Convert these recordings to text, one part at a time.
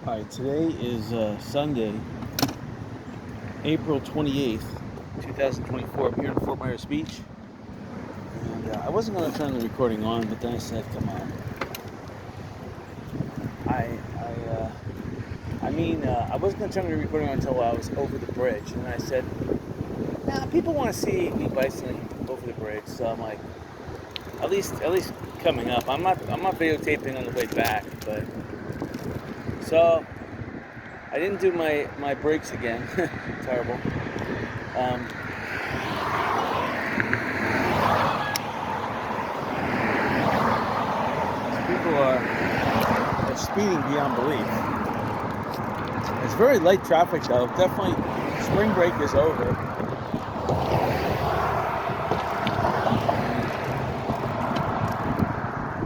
Hi, today is Sunday, April 28th, 2024. I'm here in Fort Myers Beach, and I wasn't going to turn the recording on, but then I said, come on. I wasn't going to turn the recording on until I was over the bridge, and I said, nah, people want to see me bicycling over the bridge, so I'm like, at least coming up. I'm not videotaping on the way back, but so I didn't do my brakes again. Terrible. People are speeding beyond belief. It's very light traffic though. Definitely spring break is over.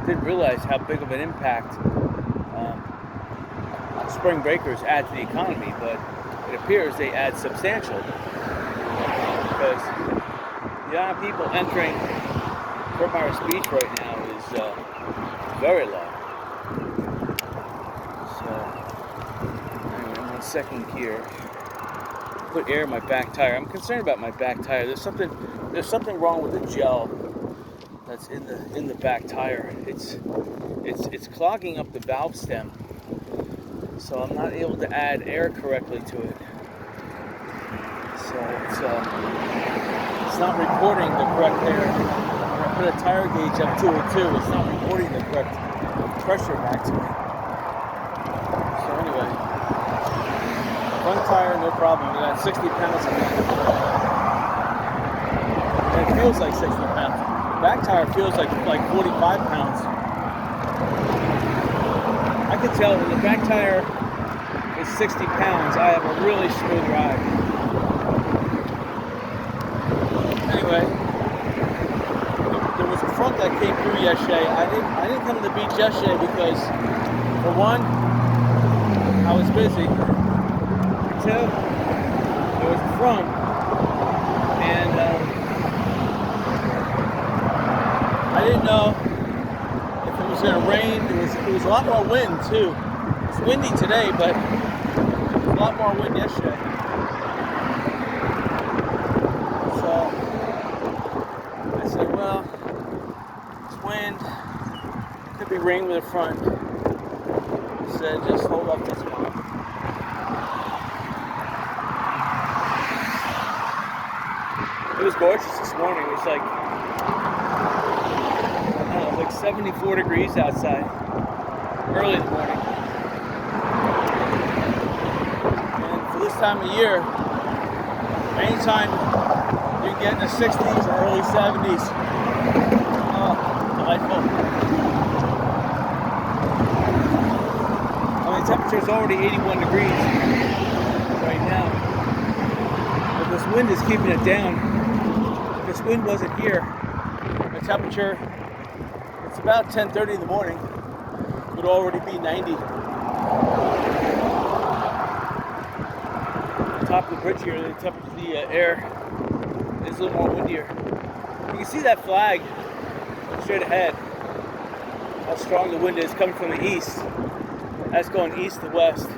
Didn't realize how big of an impact spring breakers add to the economy, but it appears they add substantial, because the amount of people entering Fort Myers Beach right now is very low. So anyway, I'm on second gear. Put air in my back tire. I'm concerned about my back tire. There's something wrong with the gel that's in the back tire. It's clogging up the valve stem, so I'm not able to add air correctly to it. So it's not reporting the correct air. When I put a tire gauge up to it too, it's not reporting the correct pressure back to me. So anyway, front tire, no problem. We got 60 pounds of it. And it feels like 60 pounds. Back tire feels like 45 pounds. I can tell when the back tire is 60 pounds, I have a really smooth ride. Anyway, there was a front that came through yesterday. I didn't come to the beach yesterday because, for one, I was busy. Two, there was a front, and I didn't know if it was going to rain. It was a lot more wind too. It's windy today, but a lot more wind yesterday. So I said, well, it's wind, could be rain with the front. I said, just hold up this one. It was gorgeous this morning. It was like, I don't know, like 74 degrees outside early in the morning. And for this time of year, anytime you can get in the 60s or early 70s, oh, delightful. I mean, the temperature is already 81 degrees right now, but this wind is keeping it down. If this wind wasn't here, the temperature, it's about 10:30 in the morning, would already be 90. On top of the bridge here, the air is a little more windier. You can see that flag straight ahead, how strong the wind is coming from the east. That's going east to west.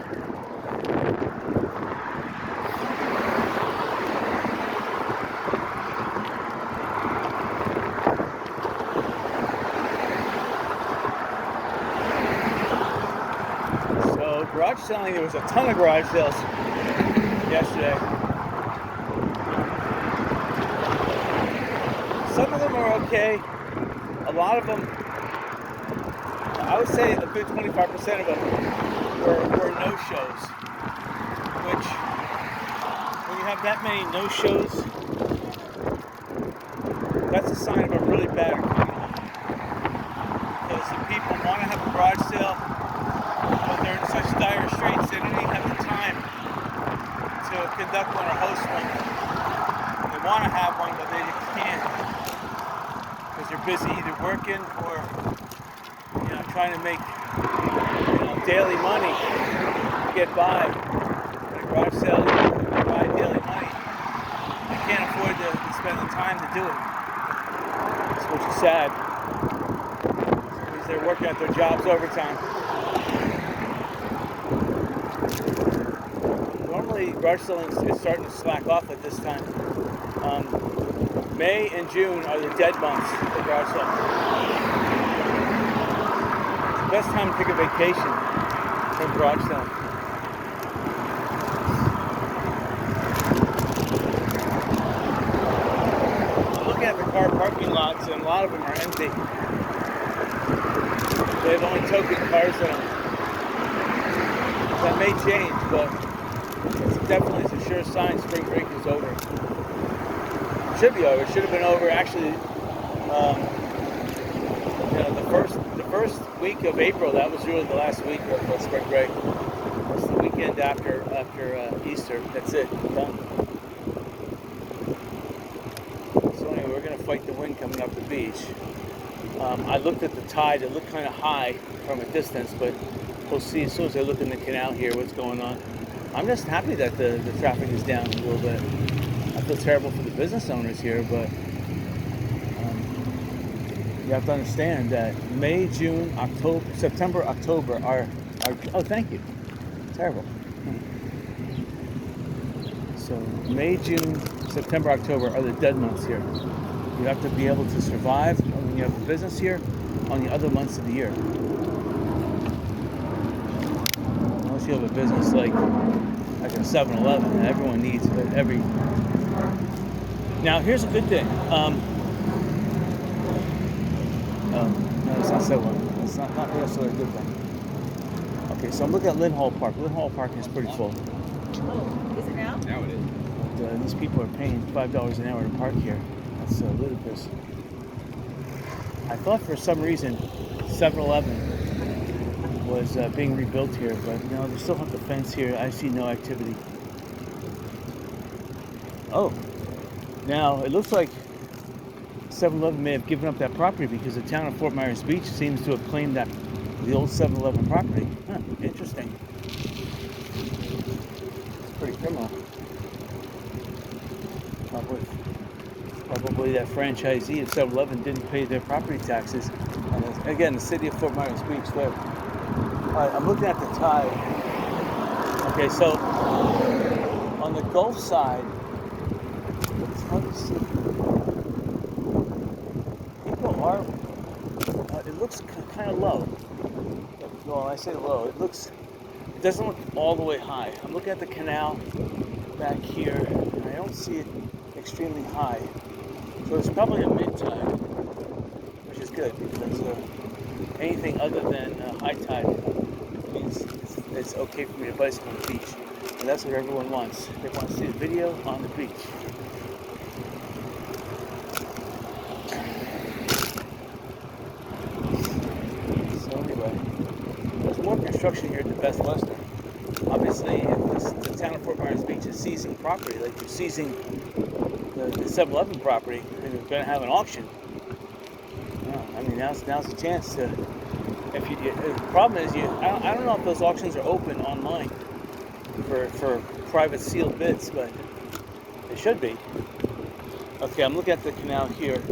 So garage selling, there was a ton of garage sales yesterday. Some of them are okay. A lot of them, I would say a good 25% of them were no-shows. Which, when you have that many no-shows, that's a sign of a really bad economy. Because the people want to have a garage sale, but they're in such dire straits they don't even have the time to conduct one or host one. They want to have one, but they just can't, because they're busy either working or trying to make daily money to get by. At a garage sale, you provide daily money. They can't afford to spend the time to do it, which is sad. Because they're working at their jobs overtime. definitely garage selling is starting to slack off at this time. May and June are the dead months for garage selling. It's the best time to take a vacation from garage selling. Looking at the car parking lots, and a lot of them are empty. They have only token cars in them. That may change, but it's definitely a sure sign spring break is over. It should be over. It should have been over actually. The first week of April. That was really the last week of spring break. It's the weekend after Easter. That's it. Done. So anyway, we're gonna fight the wind coming up the beach. I looked at the tide. It looked kind of high from a distance, but we'll see as soon as I look in the canal here what's going on. I'm just happy that the traffic is down a little bit. I feel terrible for the business owners here, but you have to understand that May, June, October, September, October are oh, thank you. Terrible. So May, June, September, October are the dead months here. You have to be able to survive when you have a business here on the other months of the year. Unless you have a business like a 7-Eleven that everyone needs every. Now here's a good thing. No, it's not 7-Eleven. It's not necessarily a good thing. Okay, so I'm looking at Lynn Hall Park. Lynn Hall Park is pretty full. Oh, is it now? Now it is. But these people are paying $5 an hour to park here. That's ludicrous. I thought for some reason 7-Eleven was being rebuilt here, but no, they still have the fence here. I see no activity. Oh, now it looks like 7-Eleven may have given up that property because the town of Fort Myers Beach seems to have claimed that the old 7-Eleven property. Huh, interesting. It's pretty criminal. Probably that franchisee of 7-Eleven didn't pay their property taxes. And again, the city of Fort Myers Beach there. All right, I'm looking at the tide. Okay, so on the Gulf side, it's hard to see. People are, it looks kind of low. Well, I say low, it doesn't look all the way high. I'm looking at the canal back here, and I don't see it extremely high. So it's probably a mid-tide, which is good because anything other than high tide means it's okay for me to bicycle on the beach. And that's what everyone wants. They want to see a video on the beach. So anyway, there's more construction here at the Best Western. Obviously, if the town of Fort Myers Beach is seizing property, like you're seizing the 7-Eleven property, and you're going to have an auction. I mean, now's the chance to. The problem is, I don't know if those auctions are open online for private sealed bids, but they should be. Okay, I'm looking at the canal here.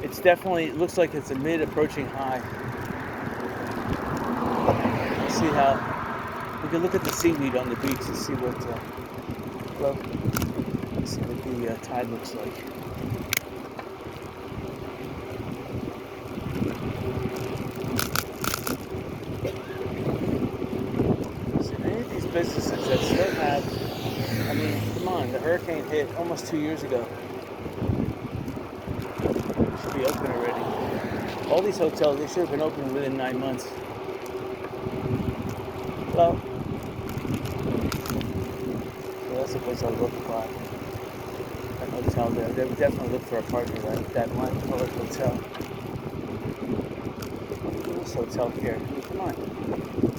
It looks like it's a mid-approaching high. Let's see how we can look at the seaweed on the beach and see what the tide looks like. So any of these businesses that still have, I mean, come on, the hurricane hit almost 2 years ago. Should be open already. All these hotels, they should have been open within 9 months. Hello. So that's the place I would look for. That hotel there. They would definitely look for a partner, that line colored hotel. This hotel here. I mean, come on.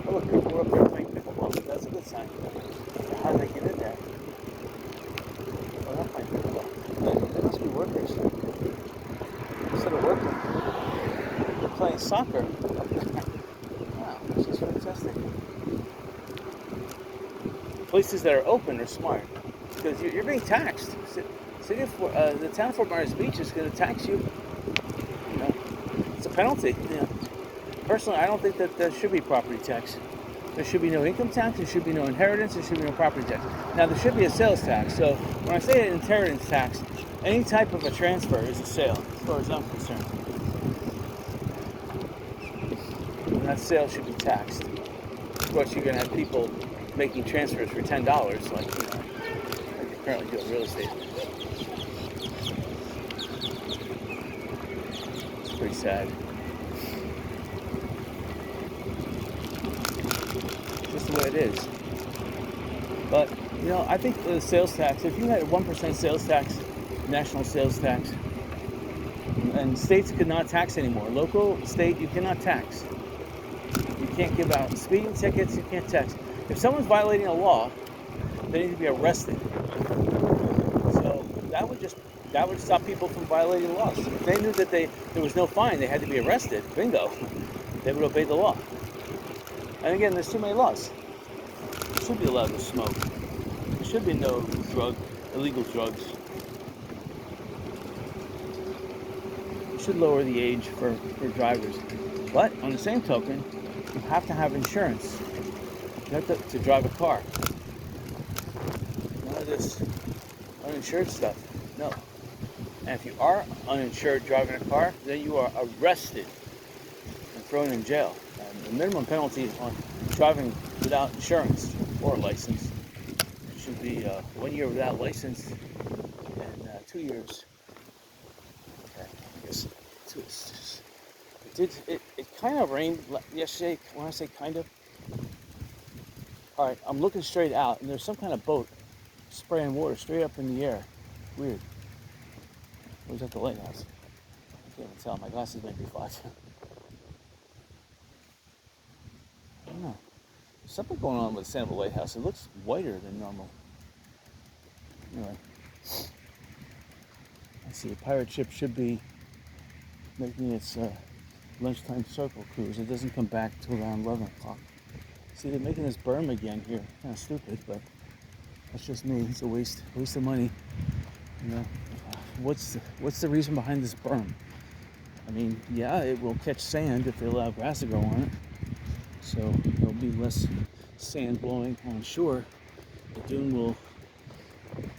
Oh, look, people were up there playing pickleball. That's a good sign. How did they get in there? Oh, they're not playing pickleball. They must be workers. Instead of working, they're playing soccer. Wow, this is fantastic. Places that are open are smart because you're being taxed. The town of Fort Myers Beach is going to tax you. You know, it's a penalty. You know. Personally, I don't think that there should be property tax. There should be no income tax, there should be no inheritance, there should be no property tax. Now there should be a sales tax. So when I say an inheritance tax, any type of a transfer is a sale, as far as I'm concerned. And that sale should be taxed. Of course, you're going to have people making transfers for $10, like you currently do in real estate. It's pretty sad. Just the way it is. But I think the sales tax, if you had a 1% sales tax, national sales tax, and states could not tax anymore. Local, state, you cannot tax. You can't give out speeding tickets, you can't tax. If someone's violating a law, they need to be arrested. So that would stop people from violating laws. If they knew that there was no fine, they had to be arrested, bingo, they would obey the law. And again, there's too many laws. You should be allowed to smoke. There should be no illegal drugs. You should lower the age for drivers. But on the same token, you have to have insurance. You have to drive a car. None of this uninsured stuff. No. And if you are uninsured driving a car, then you are arrested and thrown in jail. And the minimum penalty on driving without insurance or license should be 1 year without license and 2 years. Okay, I guess it kind of rained yesterday. When I say kind of, all right, I'm looking straight out, and there's some kind of boat spraying water straight up in the air. Weird. Or was that the lighthouse? I can't even tell. My glasses might be fogged. I don't know. There's something going on with the Sanibel Lighthouse. It looks whiter than normal. Anyway. I see a pirate ship should be making its lunchtime circle cruise. It doesn't come back till around 11 o'clock. See, they're making this berm again here. Kind of stupid, but that's just me. It's a waste of money. What's the reason behind this berm? I mean, yeah, it will catch sand if they allow grass to grow on it. So there'll be less sand blowing on shore. The dune will.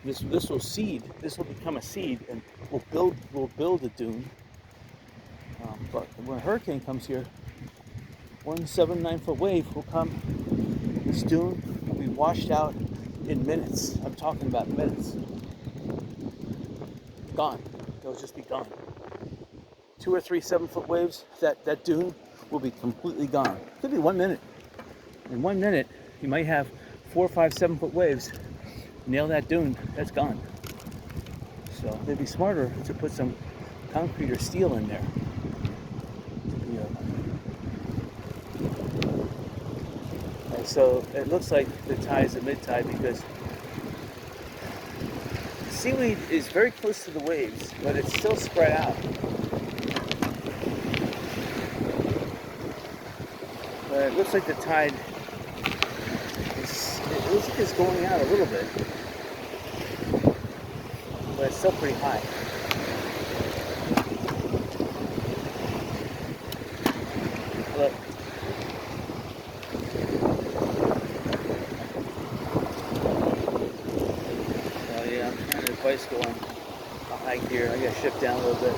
This will seed. This will become a seed, and we'll build a dune. But when a hurricane comes here, 9-foot wave will come. This dune will be washed out in minutes. I'm talking about minutes. Gone. It'll just be gone. 2 or 3 7-foot waves, that dune will be completely gone. Could be 1 minute. In 1 minute, you might have 4, 5, 7-foot waves. Nail that dune, that's gone. So they'd be smarter to put some concrete or steel in there. And so it looks like the tide's at mid-tide because seaweed is very close to the waves, but it's still spread out. But it looks like the tide it looks like it's going out a little bit, but it's still pretty high. Look. Oh yeah, I'm trying to bicycle on a hike here. I got shipped down a little bit.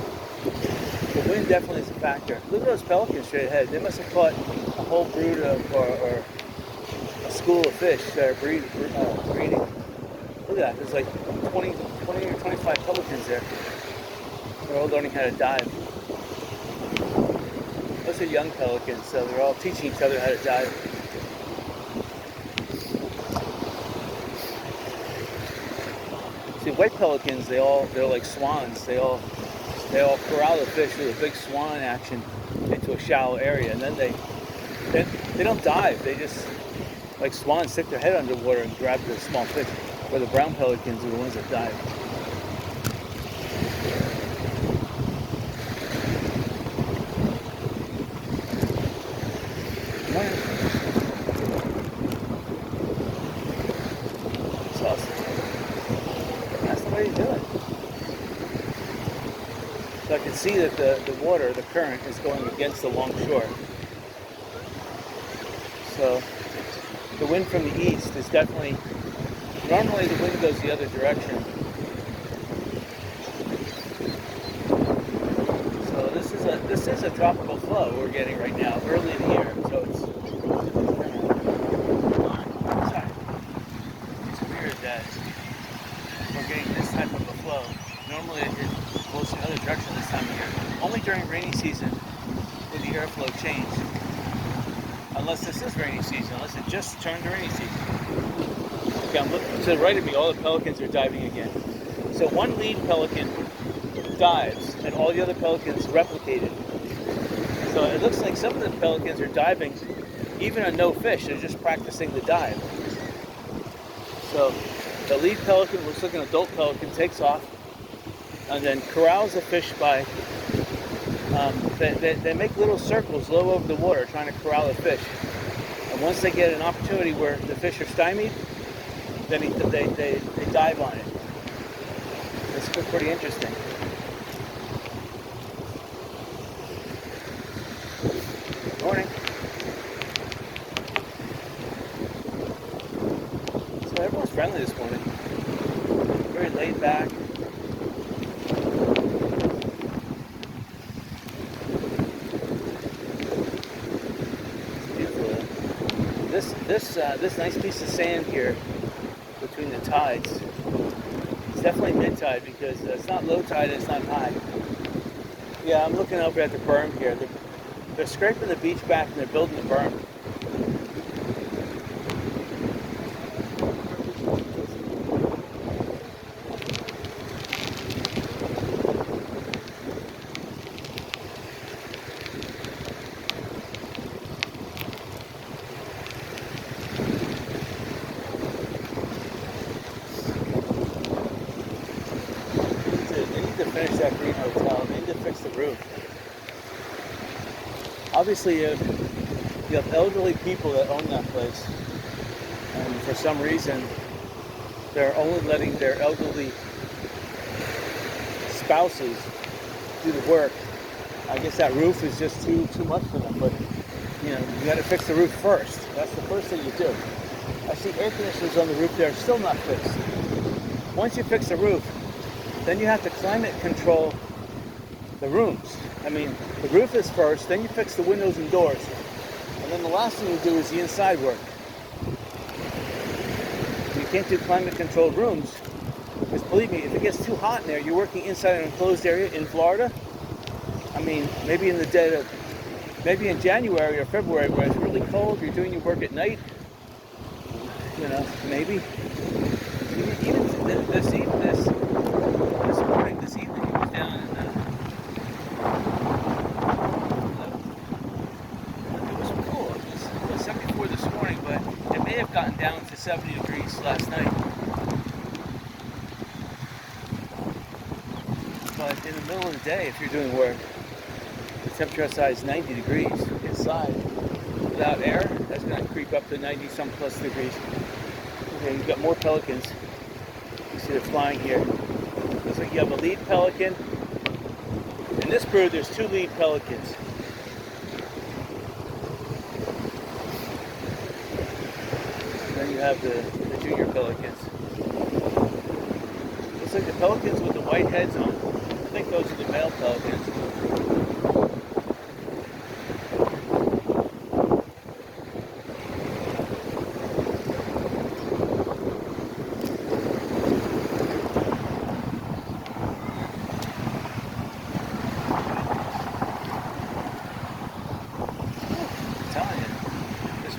The wind definitely is a factor. Look at those pelicans straight ahead. They must have caught a whole brood of, or a school of fish that are breeding. Look at that. There's like 20 or 25 pelicans there. They're all learning how to dive. Those are young pelicans, so they're all teaching each other how to dive. See, white pelicans, they're like swans. They all corral the fish with a big swan action into a shallow area, and then they don't dive. They just, like swans, stick their head underwater and grab the small fish. Where the brown pelicans are the ones that dive. It's awesome. That's the way you do it. So I can see that the water, the current, is going against the long shore. So the wind from the east is definitely, normally the wind goes the other direction. So this is a tropical flow we're getting right now, early in the year. So it's weird that we're getting this type of a flow. Normally it goes the other direction this time of year. Only during rainy season will the airflow change. Unless this is rainy season, unless it just turned to rainy season. Okay, I'm looking to the right of me, all the pelicans are diving again. So one lead pelican dives and all the other pelicans replicate it. So it looks like some of the pelicans are diving even on no fish, they're just practicing the dive. So the lead pelican, looks like an adult pelican, takes off and then corrals the fish by, they make little circles low over the water trying to corral the fish. And once they get an opportunity where the fish are stymied, then they dive on it. It's pretty interesting. Morning. So everyone's friendly this morning. Very laid back. This nice piece of sand here between the tides, it's definitely mid-tide because it's not low tide and it's not high. Yeah, I'm looking over at the berm here. They're scraping the beach back and they're building the berm. Finish that green hotel. They need to fix the roof. Obviously, you have elderly people that own that place, and for some reason, they're only letting their elderly spouses do the work. I guess that roof is just too much for them. But you got to fix the roof first. That's the first thing you do. I see air conditioners on the roof there, still not fixed. Once you fix the roof, then you have to climate control the rooms. I mean, the roof is first, then you fix the windows and doors. And then the last thing you do is the inside work. You can't do climate controlled rooms, because believe me, if it gets too hot in there, you're working inside an enclosed area in Florida. I mean, maybe in January or February where it's really cold, you're doing your work at night, maybe. Even this evening, it was down in it was cool. It was 74 this morning, but it may have gotten down to 70 degrees last night. But in the middle of the day, if you're doing work, the temperature outside is 90 degrees. Inside, without air, that's going to creep up to 90 some plus degrees. Okay, you've got more pelicans. You see they're flying here. Looks like you have a lead pelican. In this brood, there's 2 lead pelicans. And then you have the junior pelicans. Looks like the pelicans with the white heads on. I think those are the male pelicans.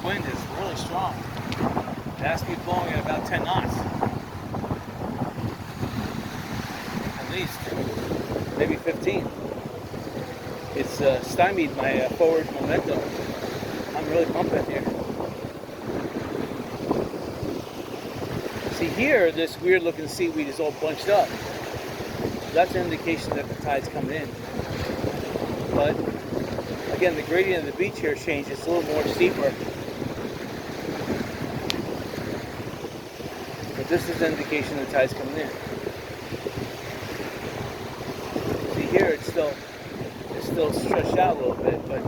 Wind is really strong. It has to be blowing at about 10 knots. At least. Maybe 15. It's stymied my forward momentum. I'm really pumping here. See here, this weird looking seaweed is all bunched up. That's an indication that the tide's coming in. But again, the gradient of the beach here changed. It's a little more steeper. This is an indication the tide's coming in. See here, it's still stretched out a little bit, but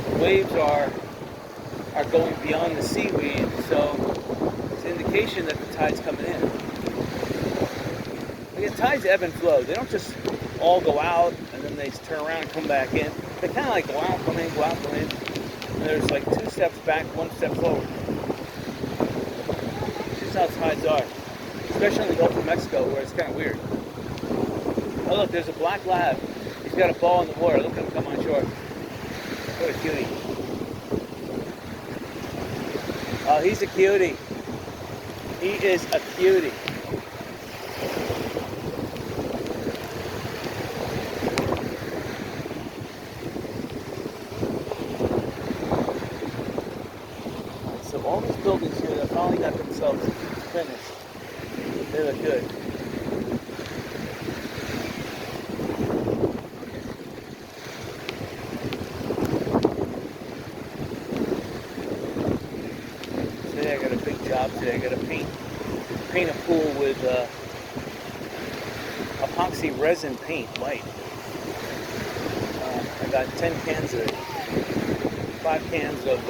the waves are are going beyond the seaweed, so it's an indication that the tide's coming in. Again, tides ebb and flow. They don't just all go out and then they turn around and come back in. They kind of like go out, come in, go out, come in. And there's like 2 steps back, 1 step forward. It's just how tides are. Especially in the Gulf of Mexico where it's kind of weird. Oh look, there's a black lab. He's got a ball in the water. Look at him come on shore. What a cutie. Oh, he's a cutie. He is a cutie. So all these buildings here that finally got themselves finished, they look good. Today I got a big job today. I got to paint a pool with epoxy resin paint, white. I got 10 cans of it. 5 cans of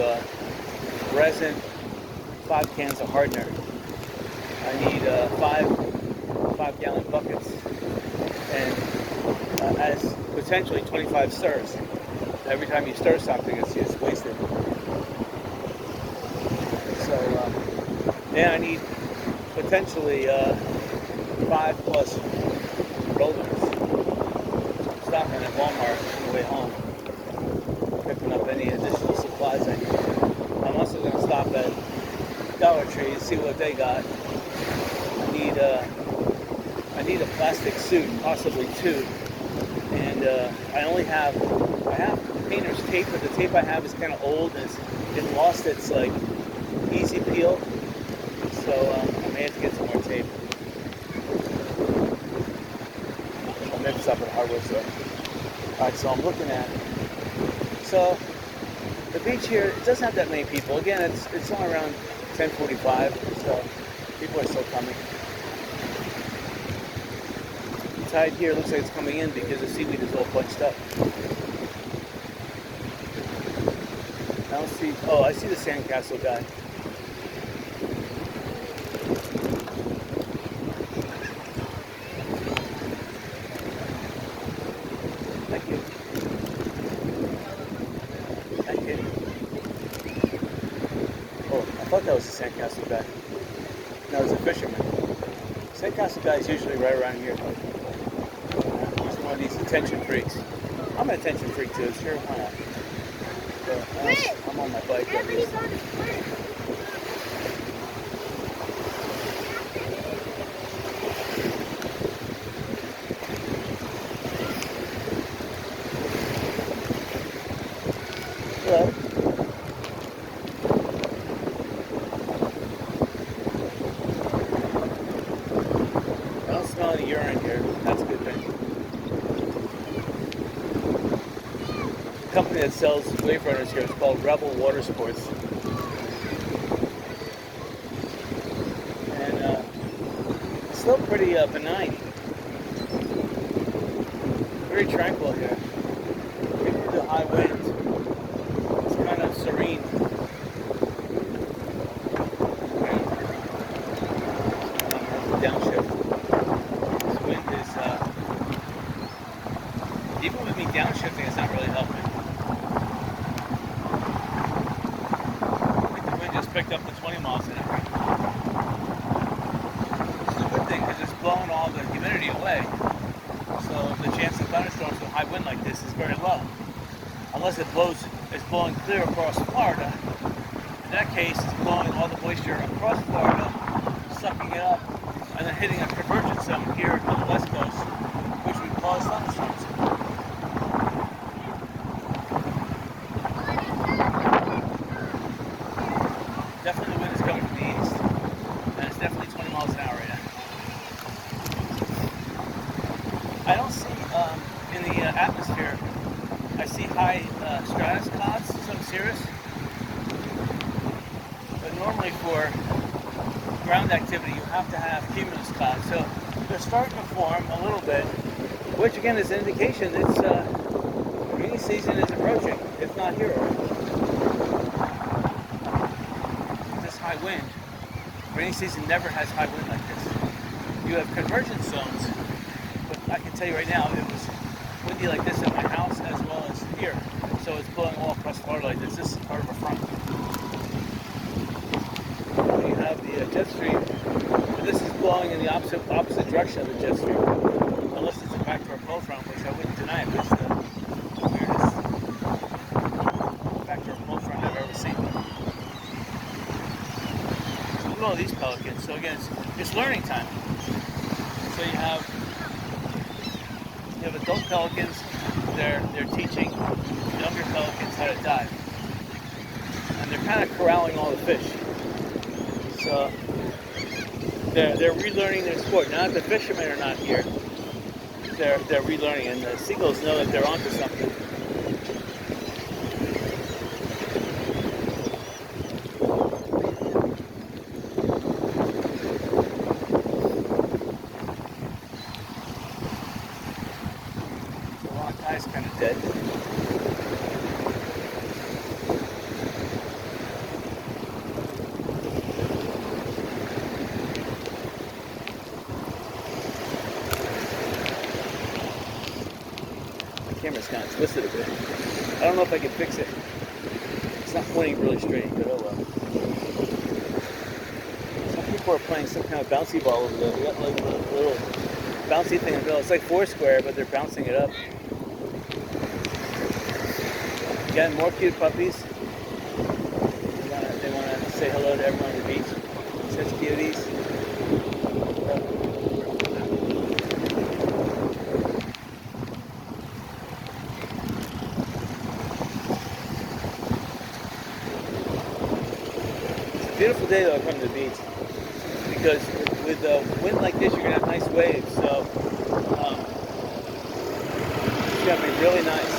resin, 5 cans of hardener. I need 5-gallon buckets and as potentially 25 stirs. Every time you stir something, it's just wasted. So yeah, I need potentially 5 plus rollers. I'm stopping at Walmart on the way home, picking up any additional supplies I need. I'm also going to stop at Dollar Tree and see what they got. I need a plastic suit, possibly 2, and I have painter's tape, but the tape I have is kind of old and it lost its like easy peel, so I may have to get some more tape. I'll maybe stop at a hardware store. Alright, so I'm looking at, so the beach here, it doesn't have that many people. Again, it's only around 10:45, so people are still coming. The tide here looks like it's coming in because the seaweed is all bunched up. I don't see, oh, I see the sandcastle guy. Thank you. Thank you. Oh, I thought that was the sandcastle guy. No, it's a fisherman. Sandcastle guy is usually right around here. He's one of these attention freaks. I'm an attention freak too, sure, why not? So, I'm on my bike. Hello. I don't smell any urine here. That's a good thing. The company that sells wave runners here is called Rebel Water Sports. And it's still pretty benign. Very tranquil here. Even with the high winds, it's kind of serene. Downshift. This wind is, even with me downshifting, it's not really helping. I think the wind just picked up to 20 miles an hour. Which is a good thing because it's blowing all the humidity away. So the chance of thunderstorms with high wind like this is very low. Unless it's blowing clear across Florida. In that case, it's blowing all the moisture across Florida, sucking it up, and then hitting a convergence zone here on the west coast, which would cause thunderstorms. Definitely the wind is coming from the east, and it's definitely 20 miles an hour right now. I don't see, in the atmosphere, I see high stratus clouds, some cirrus, but normally for ground activity you have to have cumulus clouds, so they're starting to form a little bit, which again is an indication it's rainy season is approaching, if not here already. high wind. Rainy season never has high wind like this. You have convergence zones, but I can tell you right now, it was windy like this at my house as well as here. So it's blowing all across Florida like this. This is part of a front. You have the jet stream. This is blowing in the opposite direction of the jet stream. Unless it's a backdoor flow front, which I wouldn't deny it, but it's the weirdest backdoor flow front I've ever seen. So look at all these pelicans. So again, it's learning time. So you have adult pelicans. They're teaching younger pelicans how to dive, and they're kind of corralling all the fish. So they're relearning their sport. Now that the fishermen are not here, they're relearning, and the seagulls know that they're onto something. The long tie's kind of dead. Camera's kind of twisted a bit. I don't know if I can fix it. It's not pointing really straight, but oh well. Some people are playing some kind of bouncy ball over there. They got like a little bouncy thing in the middle. It's like Foursquare, but they're bouncing it up. Again, more cute puppies. They want to say hello to everyone on the beach. Such cuties. Beautiful day though, coming to the beach, because with a wind like this, you're gonna have nice waves. So it's gonna be really nice.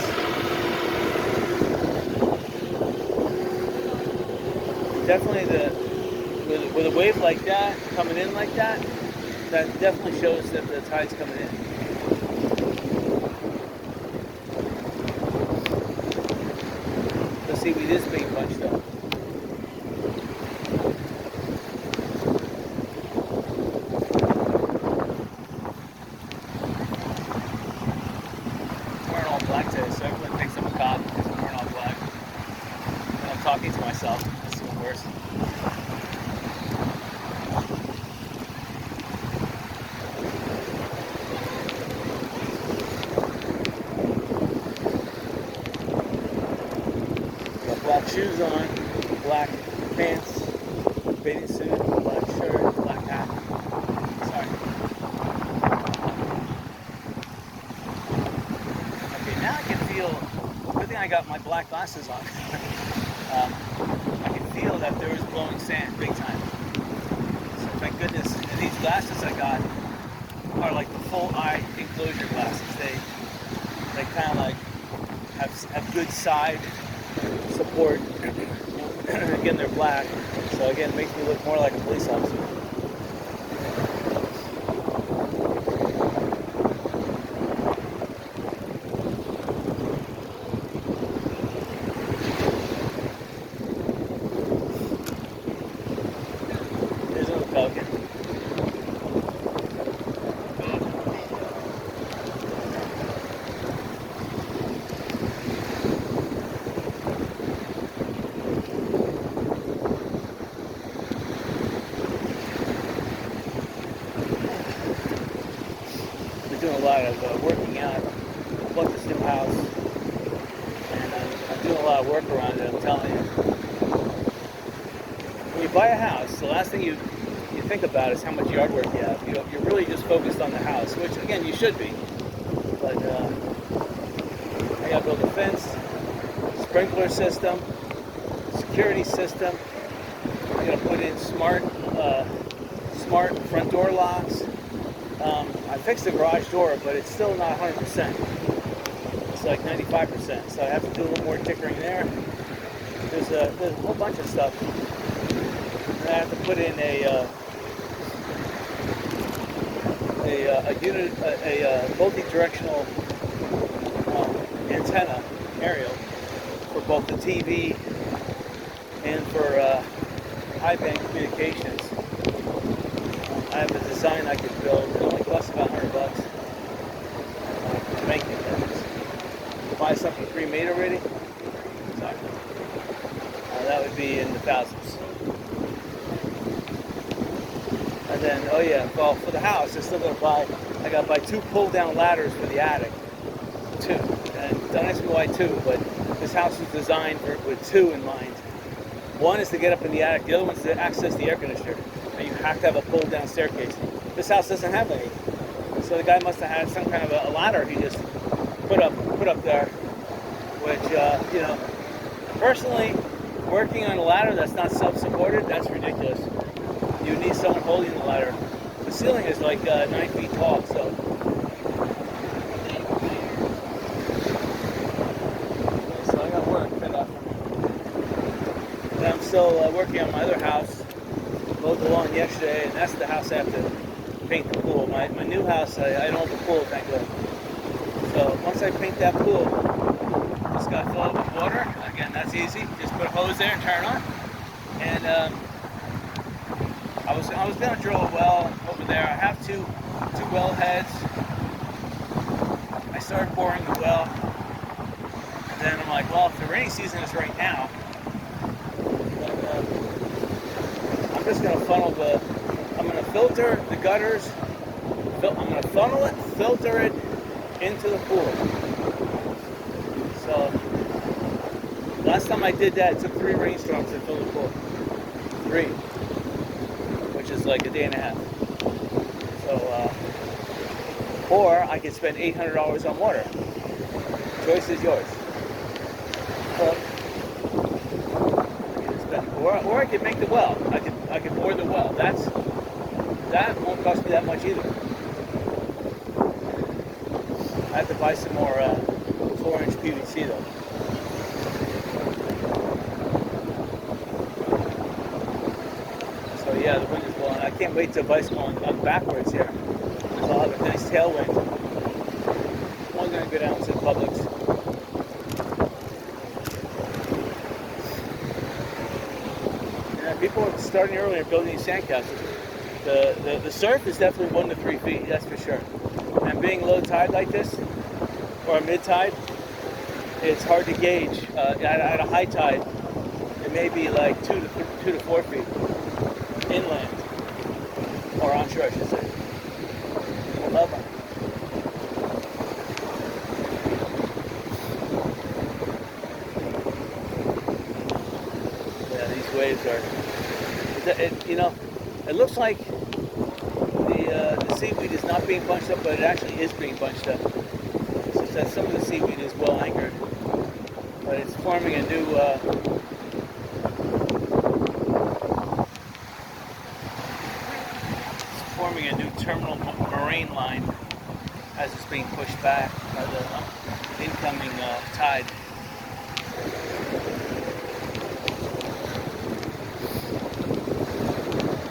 Definitely with a wave like that coming in like that, that definitely shows that the tide's coming in. The seaweed is being bunched up. Black today, so everyone thinks I'm a cop because I'm wearing all black. And I'm talking to myself. That's even worse. Got black shoes on, black pants, bathing suit, black shirt, black hat. Sorry. Now I can feel, good thing I got my black glasses on. I can feel that there is blowing sand big time. So thank goodness. And these glasses I got are like the full eye enclosure glasses. They kind of like have good side support. Again, they're black. So again, it makes me look more like a police officer. Pelican. We're doing a lot of working out. I bought this new house, and I'm doing a lot of work around it, I'm telling you. When you buy a house, the last thing you think about is how much yard work you have. You're really just focused on the house, which again you should be. But I got to build a fence, sprinkler system, security system. I got to put in smart front door locks. I fixed the garage door, but it's still not 100%. It's like 95%. So I have to do a little more tinkering there. There's a whole bunch of stuff. And I have to put in a multi-directional antenna aerial for both the TV and for high band communications. I have a design I could build. It only costs about $100 to make it. Buy something pre-made already. Sorry. That would be in the thousands. And then, oh yeah, well, for the house, I gotta buy 2 pull-down ladders for the attic. 2. And don't ask me why 2, but this house was designed with 2 in mind. One is to get up in the attic, the other one is to access the air conditioner. And you have to have a pull-down staircase. This house doesn't have any. So the guy must have had some kind of a ladder he just put up there, which, personally, working on a ladder that's not self-supported, that's ridiculous. You need someone holding the ladder. The ceiling is like 9 feet tall, so. So I got work cut out for me. And I'm still working on my other house. Mowed the lawn yesterday, and that's the house I have to paint the pool. My new house, I don't have a pool, thank God. So once I paint that pool, just got to fill it with water. Again, that's easy. Just put a hose there and turn it on. And I was going to drill a well over there. I have two well heads. I started boring the well, and then I'm like, well, if the rainy season is right now, then I'm just going to I'm going to filter the gutters. I'm going to funnel it, filter it into the pool. So last time I did that, it took 3 rainstorms to fill the pool. 3, which is like a day and a half. So, or I could spend $800 on water. Choice is yours. Or I could make the well. I could bore the well. That won't cost me that much either. I have to buy some more 4-inch PVC though. So yeah, the wind is blowing. I can't wait to bicycle on backwards here. Because I'll have a nice tailwind. I'm going to go down to the Publix. Yeah, people are starting early and building these sandcastles. The surf is definitely 1 to 3 feet, that's for sure. And being low tide like this, or mid tide, it's hard to gauge. At a high tide, it may be like 2 to 4 feet inland, or onshore, I should say. I love it. Yeah, these waves are. It looks like the seaweed is not being bunched up, but it actually is being bunched up. It's just that some of the seaweed is well anchored, but it's forming a new terminal moraine line as it's being pushed back by the incoming tide.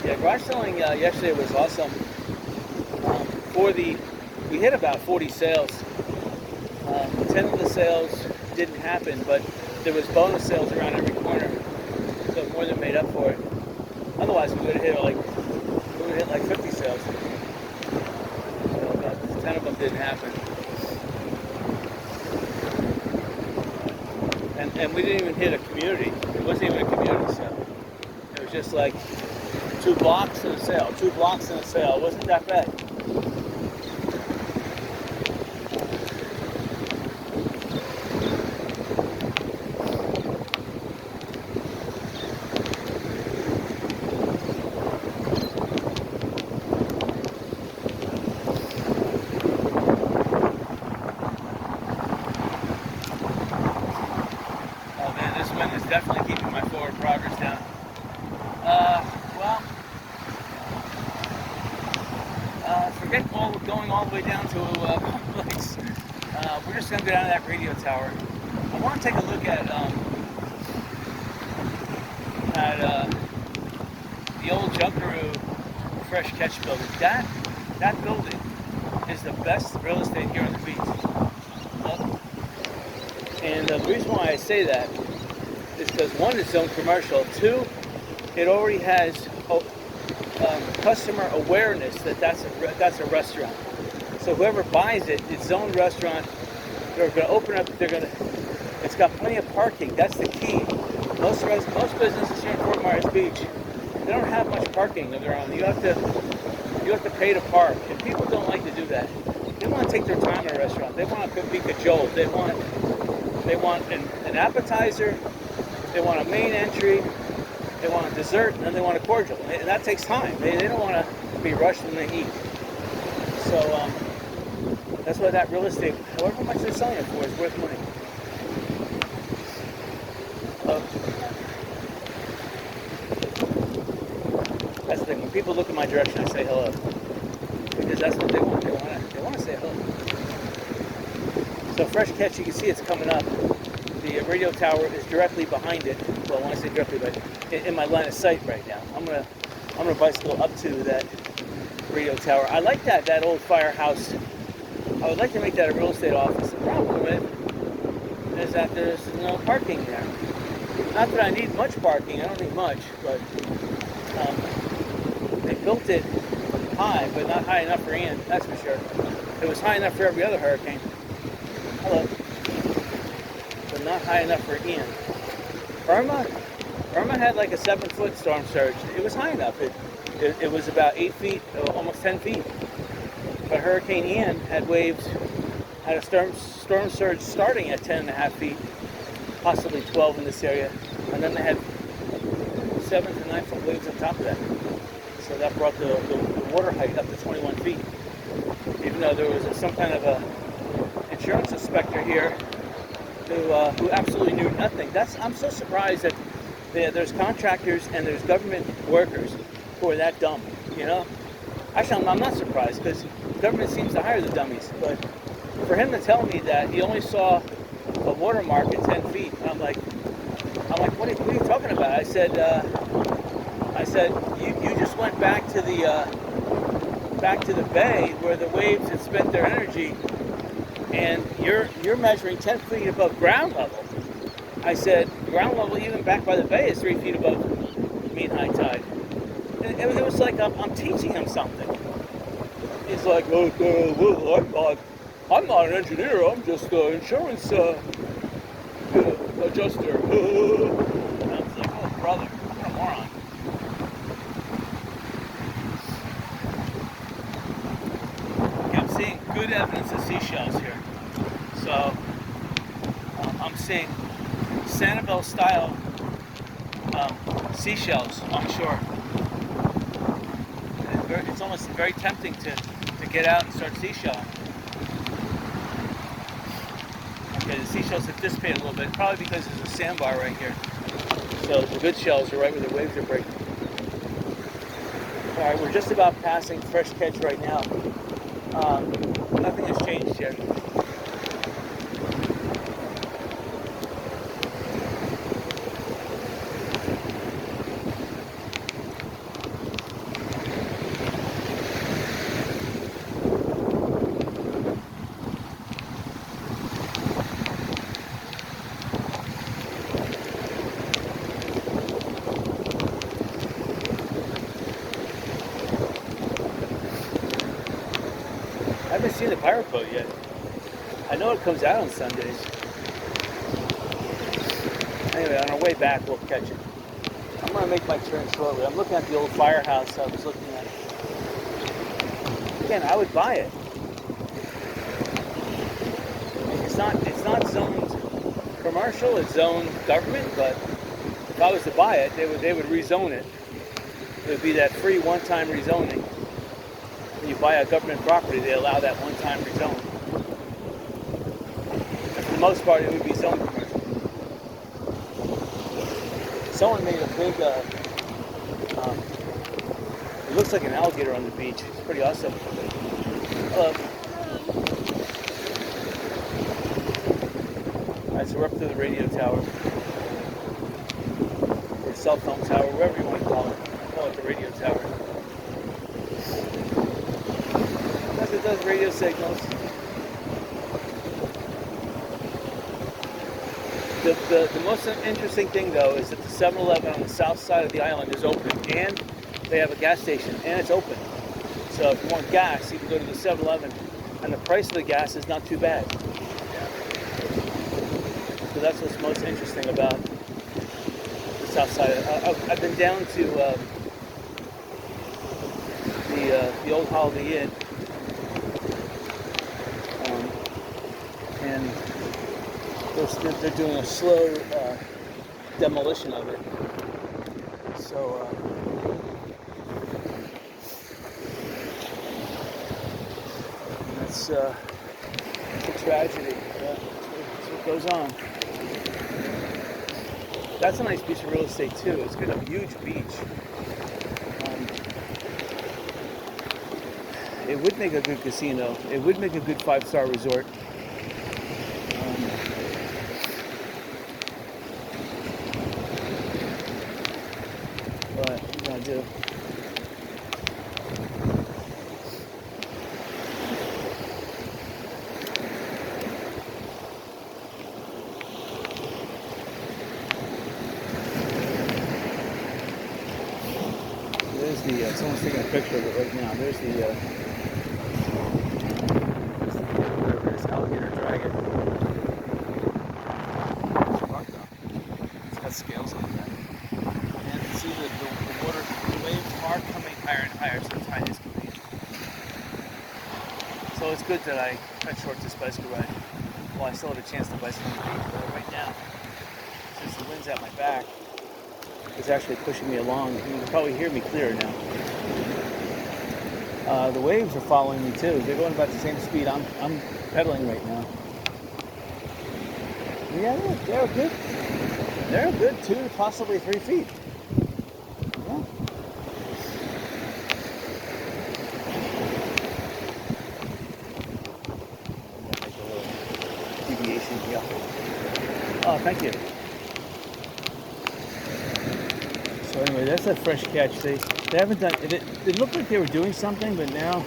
Yeah, garage selling yesterday was awesome. We hit about 40 sales. 10 of the sales didn't happen, but there was bonus sales around every corner, so it more than made up for it. Otherwise, we would have hit like 50 sales. So about 10 of them didn't happen. And we didn't even hit a community. It wasn't even a community sale. It was just like 2 blocks and a sale, 2 blocks and a sale. It wasn't that bad. Oh man, this wind is definitely keeping my forward progress down. Forget going all the way down to Publix. We're just going to go down to that radio tower. I want to take a look at the old Junkaroo Fresh Catch building. That building is the best real estate here on the beach. And the reason why I say that is because 1, it's zoned commercial. 2, it already has customer awareness that that's a restaurant. So whoever buys it, it's zoned restaurant. They're going to open up. It's got plenty of parking. That's the key. Most businesses here in Fort Myers Beach, they don't have much parking of their own. You have to pay to park, and people don't like to do that. They want to take their time in a restaurant. They want to be cajoled. They want an appetizer. They want a main entry. They want a dessert, and then they want a cordial. And that takes time. They don't want to be rushed when they eat. So that's why that real estate, however much they're selling it for, is worth money. That's the thing. When people look in my direction, I say hello, because that's what they want. They want to say hello. So Fresh Catch, you can see it's coming up. The radio tower is directly behind it. Well, when I say directly, but in my line of sight right now. I'm gonna bicycle up to that radio tower. I like that old firehouse. I would like to make that a real estate office. The problem with it is that there's no parking there. Not that I need much parking. I don't need much, but they built it high, but not high enough for Ian. That's for sure. It was high enough for every other hurricane. Hello. But not high enough for Ian. Irma had like a 7-foot storm surge. It was high enough. It was about 8 feet, almost 10 feet. But Hurricane Ian had waves, had a storm surge starting at 10.5 feet, possibly 12 in this area, and then they had 7 to 9 foot waves on top of that. So that brought the water height up to 21 feet. Even though there was some kind of a insurance inspector here who absolutely knew nothing. I'm so surprised that there's contractors and there's government workers who are that dumb, you know? Actually, I'm not surprised, because the government seems to hire the dummies. But for him to tell me that he only saw a watermark at 10 feet, I'm like, what are you talking about? I said, you just went back to the bay where the waves had spent their energy, and you're measuring 10 feet above ground level. I said, ground level even back by the bay is 3 feet above mean high tide. And it was like I'm teaching him something. He's like, well, I'm not an engineer. I'm just an insurance adjuster. And I was like, oh, brother, what a moron. Okay, I'm seeing good evidence of seashells here. So I'm seeing Sanibel style seashells on shore. It's almost very tempting to get out and start seashelling. Okay, the seashells have dissipated a little bit, probably because there's a sandbar right here. So the good shells are right where the waves are breaking. All right, we're just about passing Fresh Catch right now. Nothing has changed here. I haven't seen the pirate boat yet. I know it comes out on Sundays. Anyway, on our way back, we'll catch it. I'm going to make my turn shortly. I'm looking at the old firehouse I was looking at. Again, I would buy it. It's not zoned commercial, it's zoned government, but if I was to buy it, they would rezone it. It would be that free one-time rezoning. When you buy a government property, they allow that one-time rezone. And for the most part, it would be zoned commercial. Someone made a big, it looks like an alligator on the beach. It's pretty awesome. Hello. Alright, so we're up to the radio tower. Or cell phone tower, whatever you want to call it. Call it the radio tower. Because it does radio signals. The most interesting thing, though, is that the 7-Eleven on the south side of the island is open, and they have a gas station, and it's open. So if you want gas, you can go to the 7-Eleven, and the price of the gas is not too bad. So that's what's most interesting about the south side. I've been down to the old Holiday Inn, and they're doing a slow demolition of it. So that's a tragedy. That's what goes on. That's a nice piece of real estate too. It's got a huge beach. It would make a good casino. It would make a good 5-star resort. But what are you gonna do? There's the someone's taking a picture of it right now. There's the whatever it is, alligator dragon. It's rock though. It's got scales on that. And you can see that the water, the waves are coming higher and higher, so the tide is coming in. So it's good that I cut short this bicycle ride. Well, I still have a chance to bicycle on the beach, but right now, since the wind's at my back, it's actually pushing me along. You can probably hear me clearer now. The waves are following me too. They're going about the same speed I'm pedaling right now. Yeah, they're good. They're a good 2 to possibly 3 feet. Yeah. Make a little deviation here. Oh, thank you. So anyway, that's a fresh catch. They haven't done it. It looked like they were doing something, but now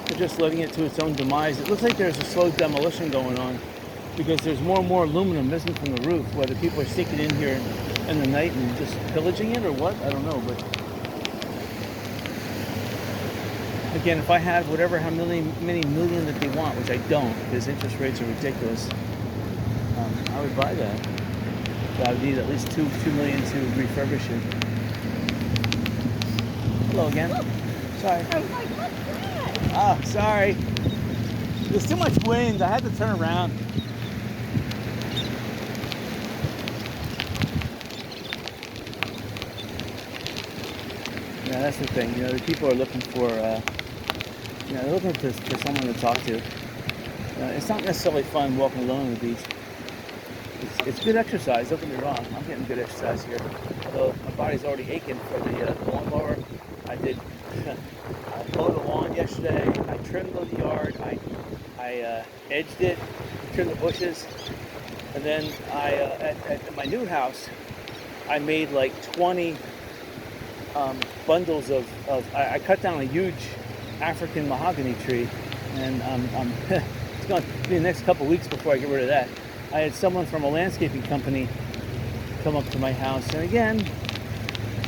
they're just letting it to its own demise. It looks like there's a slow demolition going on because there's more and more aluminum missing from the roof. Whether people are sneaking in here in the night and just pillaging it or what, I don't know. But again, if I had how many million that they want, which I don't, because interest rates are ridiculous, I would buy that. But I would need at least $2 million to refurbish it. Hello again. Sorry. I was like, what's that? Ah, sorry. There's too much wind. I had to turn around. Yeah, that's the thing. You know, the people are looking for, they're looking for someone to talk to. It's not necessarily fun walking alone on the beach. It's good exercise. Don't get me wrong. I'm getting good exercise here. Although my body's already aching for the lawnmower. I mowed the lawn yesterday. I trimmed the yard. I edged it, trimmed the bushes, and then at my new house, I made like 20 bundles of I cut down a huge African mahogany tree, and it's going to be the next couple weeks before I get rid of that. I had someone from a landscaping company come up to my house, and again,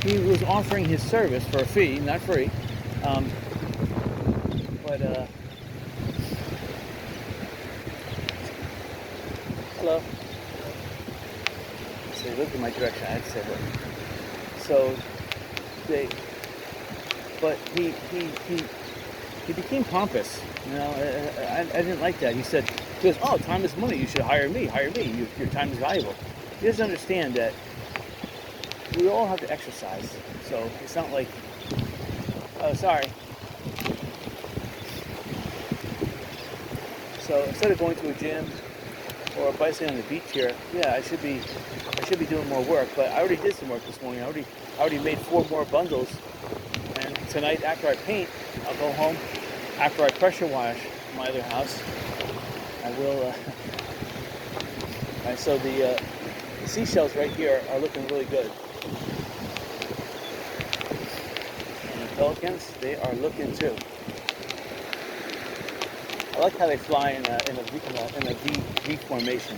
he was offering his service for a fee, not free, but hello. So he looked in my direction. I had to say hello. So he became pompous. You know, I didn't like that. He goes, oh, time is money. You should hire me. Your time is valuable. He doesn't understand that we all have to exercise. So it's not like, oh, sorry. So instead of going to a gym or bicycling on the beach here, yeah, I should be doing more work. But I already did some work this morning. I already made 4 more bundles. And tonight, after I paint, I'll go home. After I pressure wash my other house, I will. So the seashells right here are looking really good. And the pelicans, they are looking too. I like how they fly in a V formation.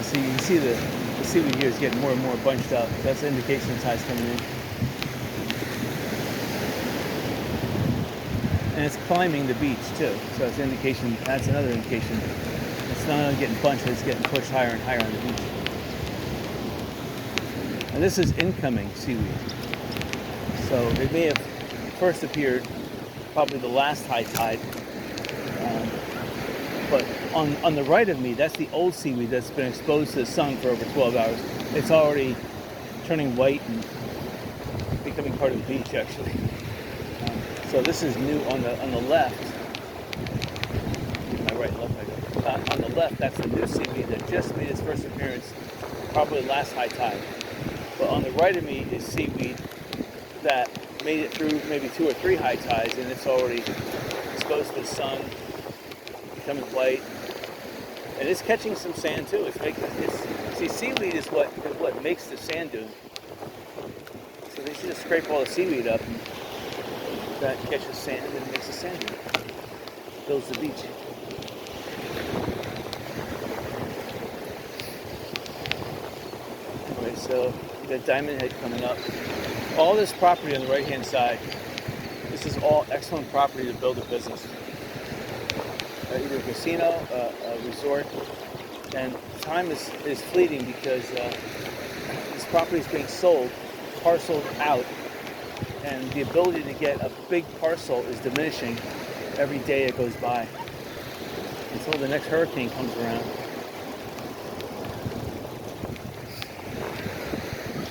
So you can see the seaweed here is getting more and more bunched up. That's an indication the tide's coming in. And it's climbing the beach too. So it's an indication, that's another indication. It's not only getting bunched, but it's getting pushed higher and higher on the beach. And this is incoming seaweed. So it may have first appeared probably the last high tide. But on the right of me, that's the old seaweed that's been exposed to the sun for over 12 hours. It's already turning white and becoming part of the beach, actually. So this is new on the left. My right, left, I go. On the left, that's the new seaweed that just made its first appearance, probably last high tide. But on the right of me is seaweed that made it through maybe 2 or 3 high tides, and it's already exposed to the sun, becoming white, and it's catching some sand too. See, seaweed is what makes the sand dune. So they should just scrape all the seaweed up, and that catches sand and makes a sand dune. Builds the beach. Anyway, so we got Diamond Head coming up. All this property on the right-hand side, this is all excellent property to build a business. Either a casino, a resort, and time is fleeting because this property is being sold, parceled out, and the ability to get a big parcel is diminishing every day it goes by until the next hurricane comes around.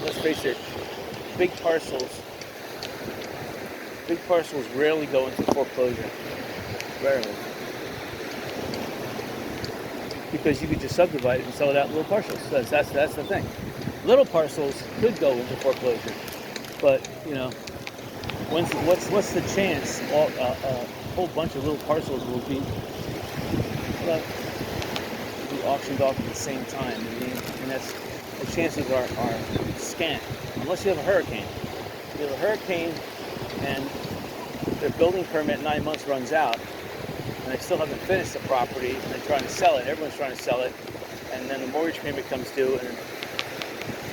Let's face it, big parcels rarely go into foreclosure. Rarely. Because you could just subdivide it and sell it out in little parcels. That's the thing. Little parcels could go into foreclosure, but you know, what's the chance? A whole bunch of little parcels will be auctioned off at the same time. I mean, and the chances are scant, unless you have a hurricane. If you have a hurricane and their building permit 9 months runs out, and they still haven't finished the property, and they're trying to sell it. Everyone's trying to sell it, and then the mortgage payment comes due, and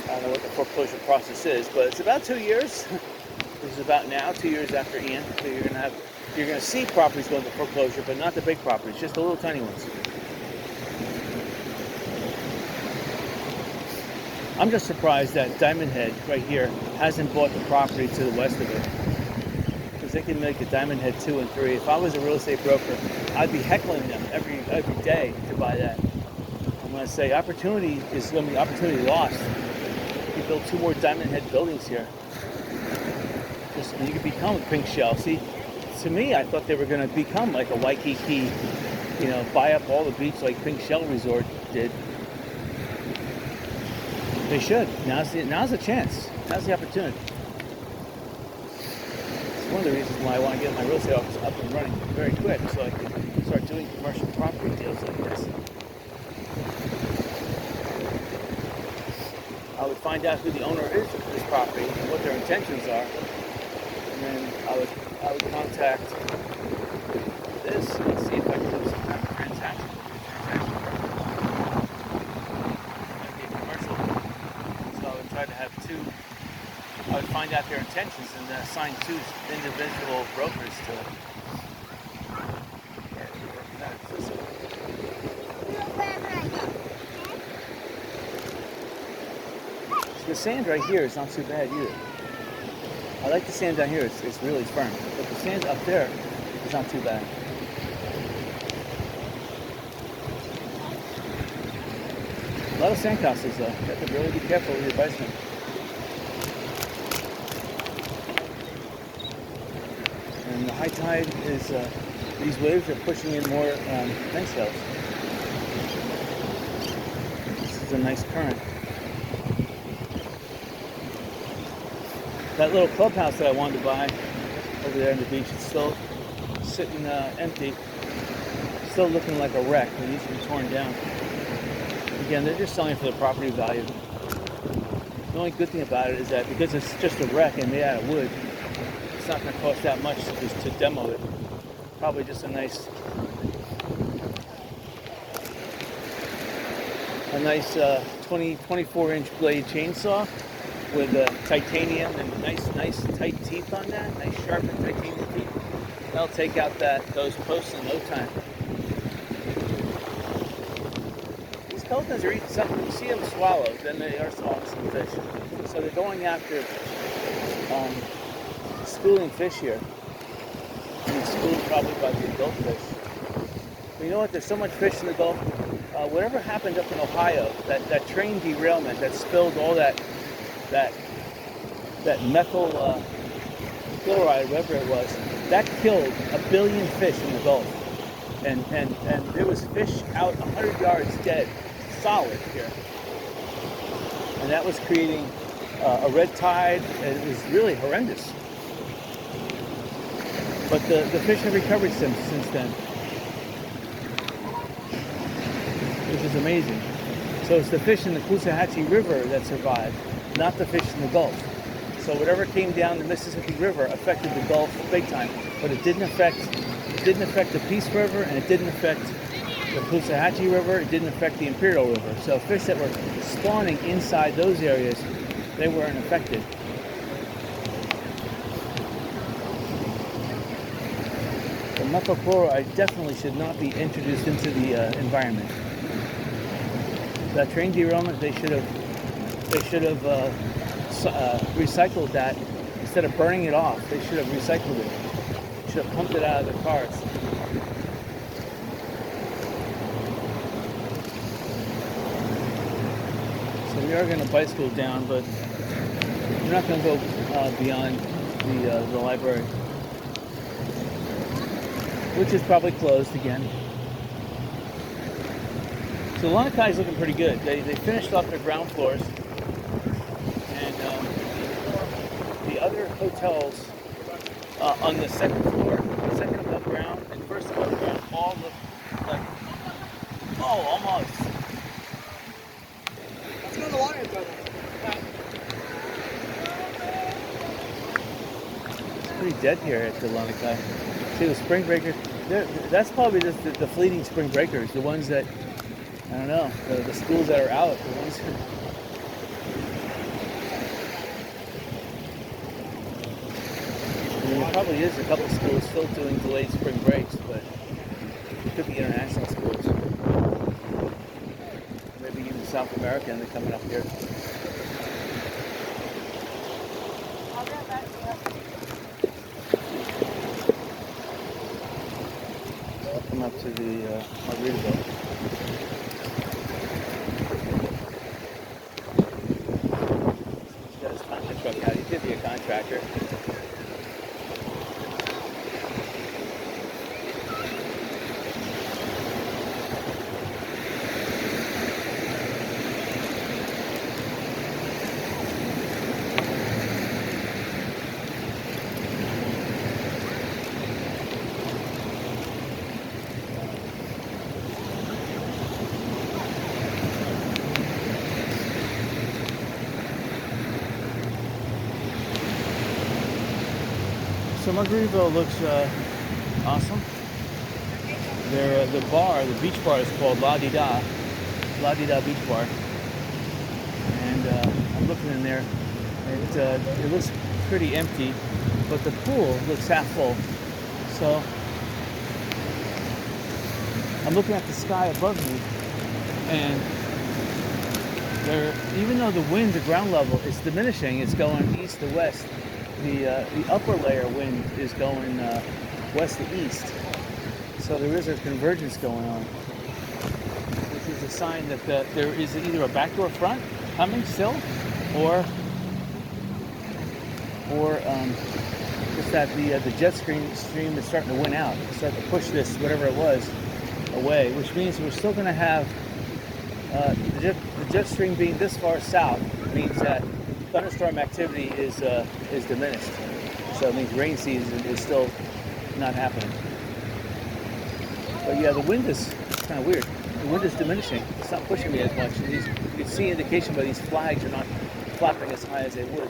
I don't know what the foreclosure process is, but it's about 2 years. This is about now, 2 years after Ian. So you're gonna see properties go into foreclosure, but not the big properties, just the little tiny ones. I'm just surprised that Diamond Head right here hasn't bought the property to the west of it. They can make a Diamond Head 2 and 3. If I was a real estate broker, I'd be heckling them every day to buy that. I'm going to say opportunity is going to be opportunity lost. You build 2 more Diamond Head buildings here. You could become a pink shell. See, to me, I thought they were going to become like a Waikiki, buy up all the beach like Pink Shell Resort did. They should. Now's the chance. Now's the opportunity. One of the reasons why I want to get my real estate office up and running very quick, so I can start doing commercial property deals like this. I would find out who the owner is of this property and what their intentions are, and then I would contact this and see if I can do some kind of transaction. Might be a commercial, so I would try to have 2. I would find out their intentions and then assign 2 individual brokers to it. So the sand right here is not too bad either. I like the sand down here, it's really firm. But the sand up there is not too bad. A lot of sandcastles though. You have to really be careful with your bicycle. And the high tide is, these waves are pushing in more fence shells. This is a nice current. That little clubhouse that I wanted to buy over there on the beach is still sitting empty. Still looking like a wreck. It needs to be torn down. Again, they're just selling for the property value. The only good thing about it is that because it's just a wreck and made out of wood, it's not going to cost that much to demo it. Probably just a nice a nice 24-inch blade chainsaw with titanium and nice tight teeth on that, nice sharpened titanium teeth. That'll take out those posts in no time. These pelicans are eating something. You see them swallow, then they are swallowing some fish. So they're going after schooling fish here. And schooled probably by the adult fish. But you know what? There's so much fish in the Gulf. Whatever happened up in Ohio, that train derailment that spilled all that methyl chloride, whatever it was, that killed 1 billion fish in the Gulf. And there was fish out 100 yards dead, solid here. And that was creating a red tide, and it was really horrendous. But the fish have recovered since then, which is amazing. So it's the fish in the Caloosahatchee River that survived, not the fish in the Gulf. So whatever came down the Mississippi River affected the Gulf big time, but it didn't affect the Peace River, and it didn't affect the Caloosahatchee River. It didn't affect the Imperial River. So fish that were spawning inside those areas, they weren't affected. The methyl chloride definitely should not be introduced into the environment. That train derailment, they should have recycled that instead of burning it off. They should have recycled it. Should have pumped it out of their cars. So we are going to bicycle down, but we're not going to go beyond the library, which is probably closed again. So Lanikai is looking pretty good. They finished off their ground floors, and the other hotels on the second floor, second above ground, and first above ground all look like, almost. Let's go to the water and go. It's pretty dead here at the Lanikai. See the spring breakers? That's probably just the fleeting spring breakers, the ones that, I don't know, the schools that are out, the ones who... I mean, there probably is a couple schools still doing delayed spring breaks, but it could be international schools. Maybe even South America, and they're coming up here. I'll get back to you. Come up to the Margaritaville. He's got his contract truck out. He could be a contractor. So Margaritaville looks awesome. The beach bar is called La Di Da Beach Bar, and I'm looking in there. It looks pretty empty, but the pool looks half full. So I'm looking at the sky above me, and even though the wind, the ground level, is diminishing, it's going east to west. The upper layer wind is going west to east, so there is a convergence going on, which is a sign that there is either a backdoor front coming still, or just that the jet stream is starting to win out, start to push this whatever it was away, which means we're still going to have the jet stream being this far south means that thunderstorm activity is diminished. So it means rain season is still not happening. But yeah, the wind is kind of weird. The wind is diminishing. It's not pushing me as much. And you can see indication by these flags are not flapping as high as they would.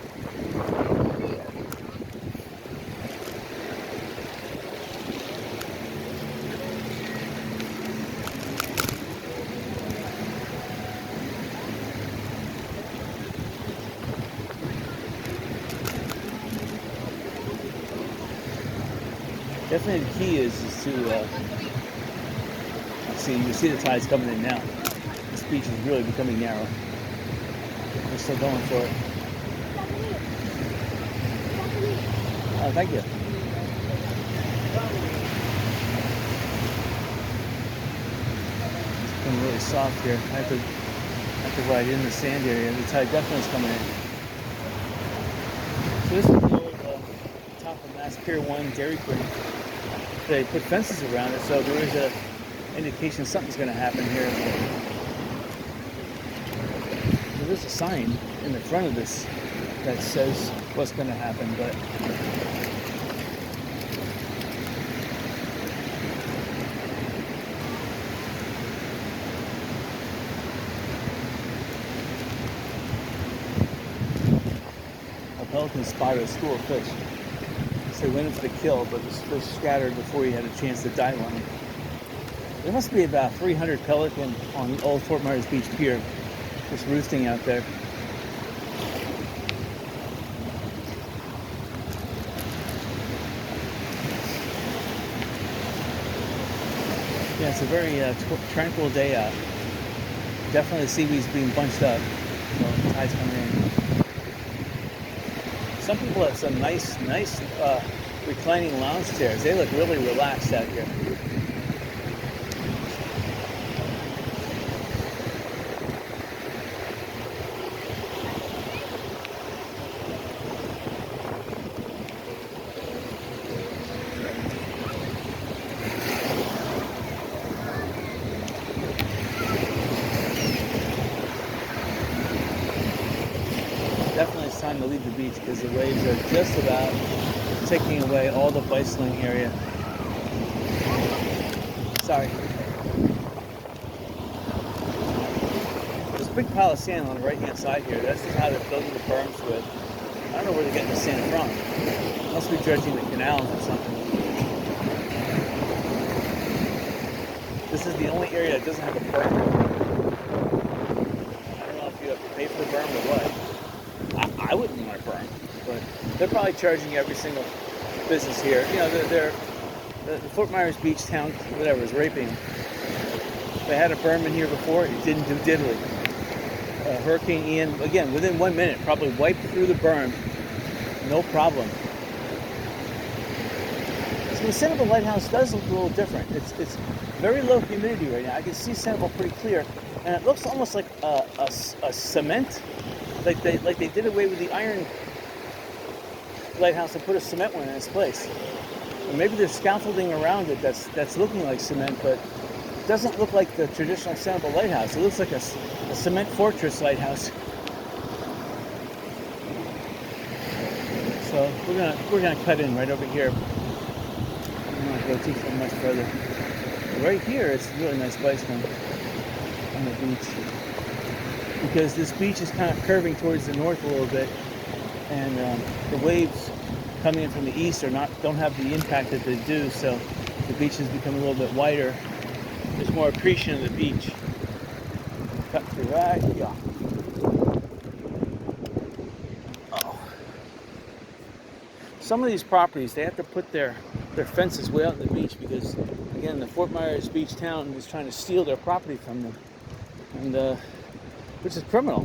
Definitely the key is to see, you see the tides coming in now. This beach is really becoming narrow. We're still going for it. Oh, thank you. It's been really soft here. I have to ride in the sand area. The tide definitely is coming in. So this is the old top of Mass Pier 1 Dairy Queen. They put fences around it, so there is a indication something's going to happen here. There is a sign in the front of this that says what's going to happen, but a pelican spotted a school of fish. So he went into the kill, but the fish scattered before he had a chance to dive on them. There must be about 300 pelican on the old Fort Myers Beach Pier, just roosting out there. Yeah, it's a very tranquil day out. Definitely the seaweed's being bunched up, so the tide's coming in. Some people have some nice reclining lounge chairs. They look really relaxed out here. Definitely it's time to leave the beach because the waves are just about taking away all the bicycling area. Sorry. There's a big pile of sand on the right hand side here. That's how they're building the berms with. I don't know where they're getting the sand from. Must be dredging the canals or something. This is the only area that doesn't have a berm. I don't know if you have to pay for the berm or what. I wouldn't want a berm, but they're probably charging every single business here. You know, the Fort Myers Beach town, whatever, is raping them. They had a berm in here before, it didn't do diddly. Hurricane Ian, again, within 1 minute, probably wiped through the berm, no problem. So the Sanibel Lighthouse does look a little different. It's very low humidity right now. I can see Sanibel pretty clear, and it looks almost like a cement. Like they did away with the iron lighthouse and put a cement one in its place. Or maybe there's scaffolding around it that's looking like cement, but it doesn't look like the traditional Sanibel lighthouse. It looks like a cement fortress lighthouse. So we're gonna cut in right over here. I'm not going to go too much further. But right here, it's a really nice bicycling on the beach. Because this beach is kind of curving towards the north a little bit, and the waves coming in from the east don't have the impact that they do, so the beach has become a little bit wider. There's more accretion in the beach. Cut through that, yeah. Oh. Some of these properties, they have to put their fences way out on the beach because, again, the Fort Myers Beach town is trying to steal their property from them, and which is criminal.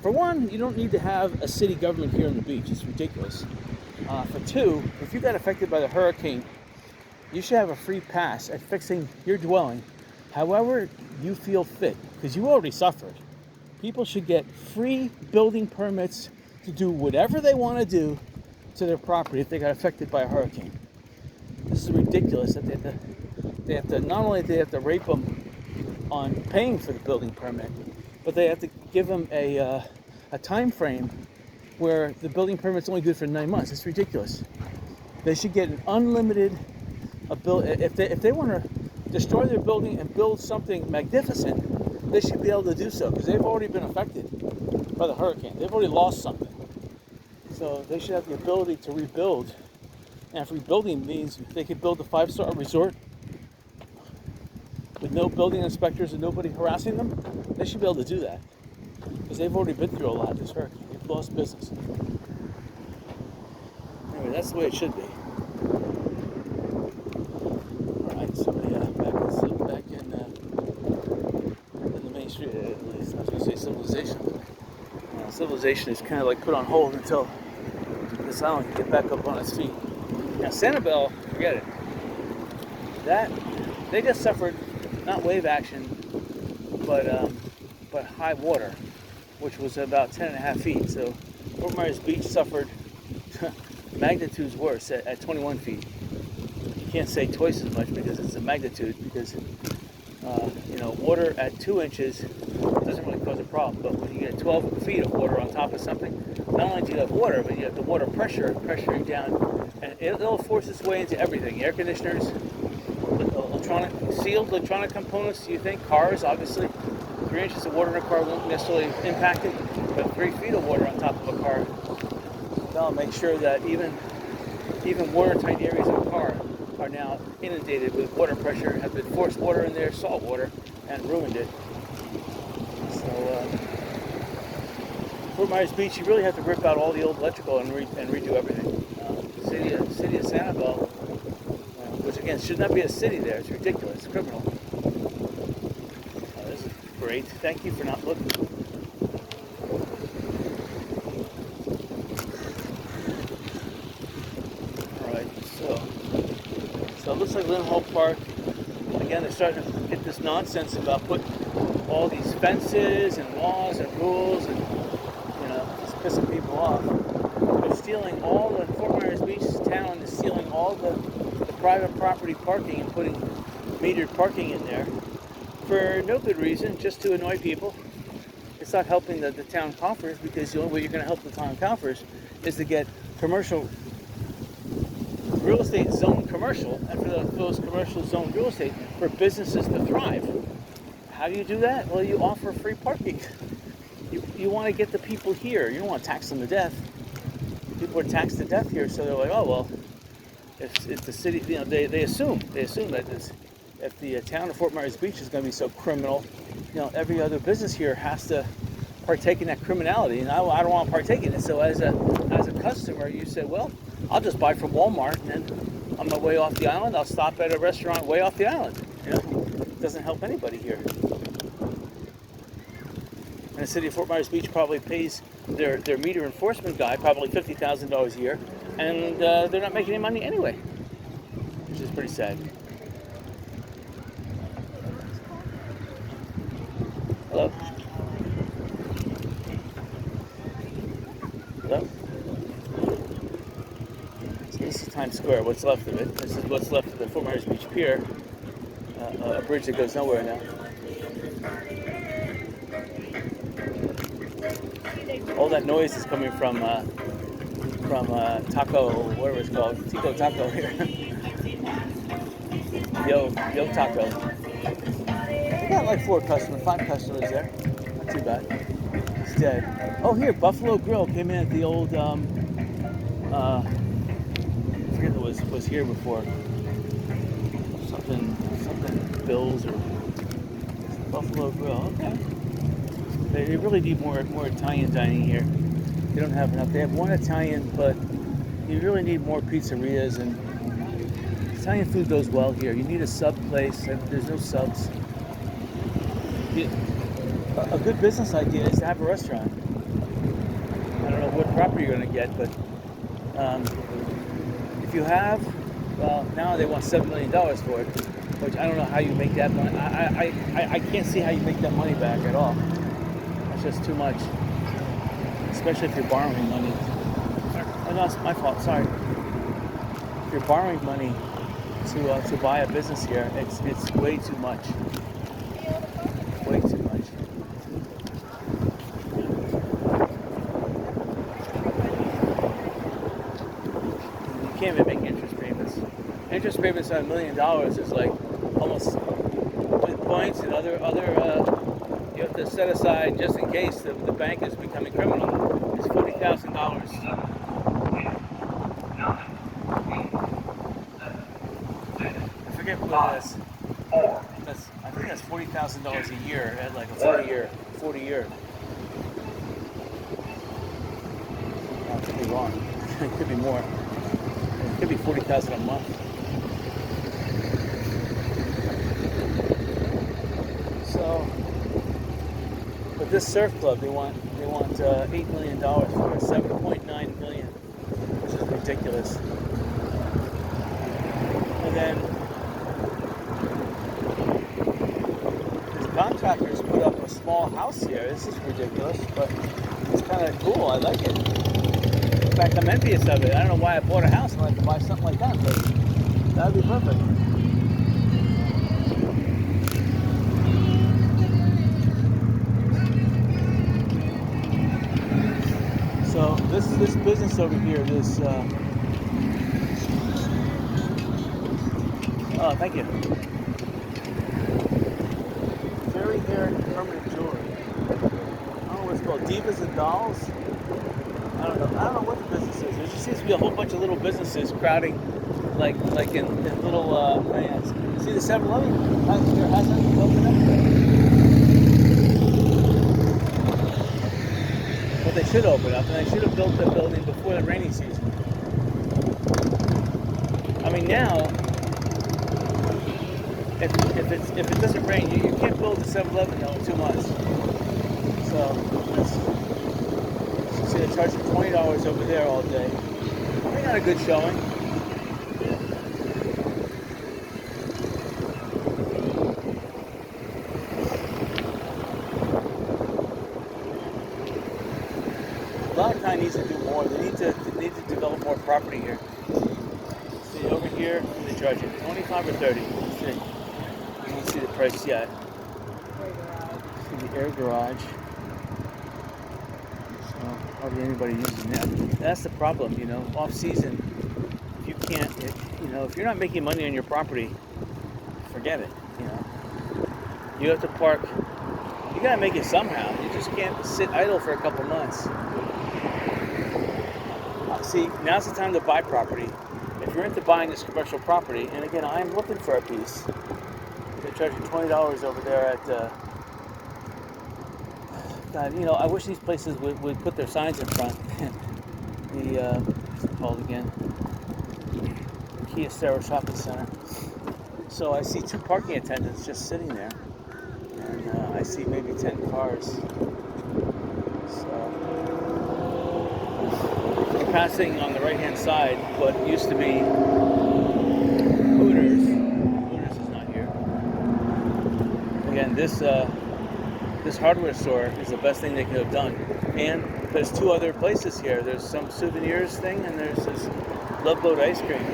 For one, you don't need to have a city government here on the beach. It's ridiculous. For two, if you got affected by the hurricane, you should have a free pass at fixing your dwelling however you feel fit, because you already suffered. People should get free building permits to do whatever they want to do to their property if they got affected by a hurricane. This is ridiculous that they have to not only do they have to rape them on paying for the building permit, but they have to give them a time frame where the building permit's only good for 9 months. It's ridiculous. They should get an unlimited ability. If they want to destroy their building and build something magnificent, they should be able to do so because they've already been affected by the hurricane. They've already lost something. So they should have the ability to rebuild. And if rebuilding means they could build a 5-star resort with no building inspectors and nobody harassing them, they should be able to do that. Because they've already been through a lot this hurricane. They've lost business. Anyway, that's the way it should be. civilization is kind of like put on hold until this island can get back up on its feet. Now Sanibel, forget it. That they just suffered not wave action, but high water, which was about 10.5 feet. So Fort Myers Beach suffered magnitudes worse at 21 feet. You can't say twice as much because it's a magnitude, because water at 2 inches doesn't really cause a problem, but when you get 12 feet of water on top of something, not only do you have water, but you have the water pressuring down, and it'll force its way into everything. Air conditioners, sealed electronic components, you think, cars, obviously. 3 inches of water in a car won't necessarily impact it, but 3 feet of water on top of a car, that'll make sure that even watertight areas of a car are now inundated with water pressure, have been forced water in there, salt water, and ruined it. So Fort Myers Beach, you really have to rip out all the old electrical and redo everything. City of Sanibel, which again should not be a city there. It's ridiculous. It's criminal. This is great. Thank you for not looking. All right, so it looks like Lynn Hall Park. Again, they're starting to get this nonsense about putting all these fences and laws and rules, and just pissing people off. They're stealing all the Fort Myers Beach town is stealing all the private property parking and putting metered parking in there for no good reason, just to annoy people. It's not helping the town coffers, because the only way you're going to help the town coffers is to get commercial real estate zone commercial, and for those commercial zone real estate for businesses to thrive. How do you do that? Well, you offer free parking. You want to get the people here. You don't want to tax them to death. People are taxed to death here, so they're like, oh well. If the city, they assume that if the town of Fort Myers Beach is going to be so criminal, every other business here has to partake in that criminality, and I don't want to partake in it. So as a customer, you say, well, I'll just buy from Walmart, and then on my way off the island, I'll stop at a restaurant way off the island. It doesn't help anybody here. And the city of Fort Myers Beach probably pays their meter enforcement guy probably $50,000 a year, and they're not making any money anyway, which is pretty sad. Hello? Hello? So this is Times Square, what's left of it. This is what's left of the Fort Myers Beach Pier, a bridge that goes nowhere now. All that noise is coming from Taco, whatever it's called, Tico Taco here. Yo Taco. We got like 5 customers there. Not too bad. It's dead. Oh, here, Buffalo Grill came in at the old, I forget who was here before. Something Bills or Buffalo Grill. Okay. They really need more Italian dining here. They don't have enough. They have one Italian, but you really need more pizzerias, and Italian food goes well here. You need a sub place, and there's no subs. A good business idea is to have a restaurant. I don't know what property you're going to get, but if you have, well, now they want $7 million for it, which I don't know how you make that money. I can't see how you make that money back at all. That's just too much, especially if you're borrowing money. Oh no, it's my fault. Sorry. If you're borrowing money to buy a business here, it's way too much. Way too much. You can't even make interest payments. Interest payments on $1 million is like almost, with points and other you have to set aside, just in case the bank is becoming criminal, is $40,000. I forget what it is. I think that's $40,000 a year at like a 40 year. I could be wrong. It could be more. It could be $40,000 a month. So, but this surf club, they want $8 million for it, 7.9 million, which is ridiculous. And then these contractors put up a small house here. This is ridiculous, but it's kind of cool. I like it. In fact, I'm envious of it. I don't know why I bought a house. I'd like to buy something like that, but that would be perfect. So this business over here, this oh, thank you. Fairy hair permanent jewelry. I don't know what it's called. Divas and dolls. I don't know what the business is. There just seems to be a whole bunch of little businesses crowding, like in little vans. See the 7-Eleven? There hasn't even opened up. But they should open up, and they should have built the building before the rainy season. I mean, now, if it doesn't rain, you can't build a 7-Eleven though in 2 months. So see, they're charging $20 over there all day. Probably not a good showing. Valentine needs to do more. They need to develop more property here. See over here, they charge you 25 or 30. Let's see. You don't see the price yet. See the air garage. So hardly anybody using that. That's the problem, you know. Off season, if you can't, if you're not making money on your property, forget it. You know, you have to park. You gotta make it somehow. You just can't sit idle for a couple months. See, now's the time to buy property. If you're into buying this commercial property, and again, I'm looking for a piece. They're charging $20 over there at. God, I wish these places would put their signs in front. What's it called again? Kia Sarah Shopping Center. So I see 2 parking attendants just sitting there, and I see maybe 10 cars. So we're passing on the right-hand side what used to be Hooters. Hooters is not here. Again, this hardware store is the best thing they could have done. And there's 2 other places here. There's some souvenirs thing, and there's this Love Boat ice cream.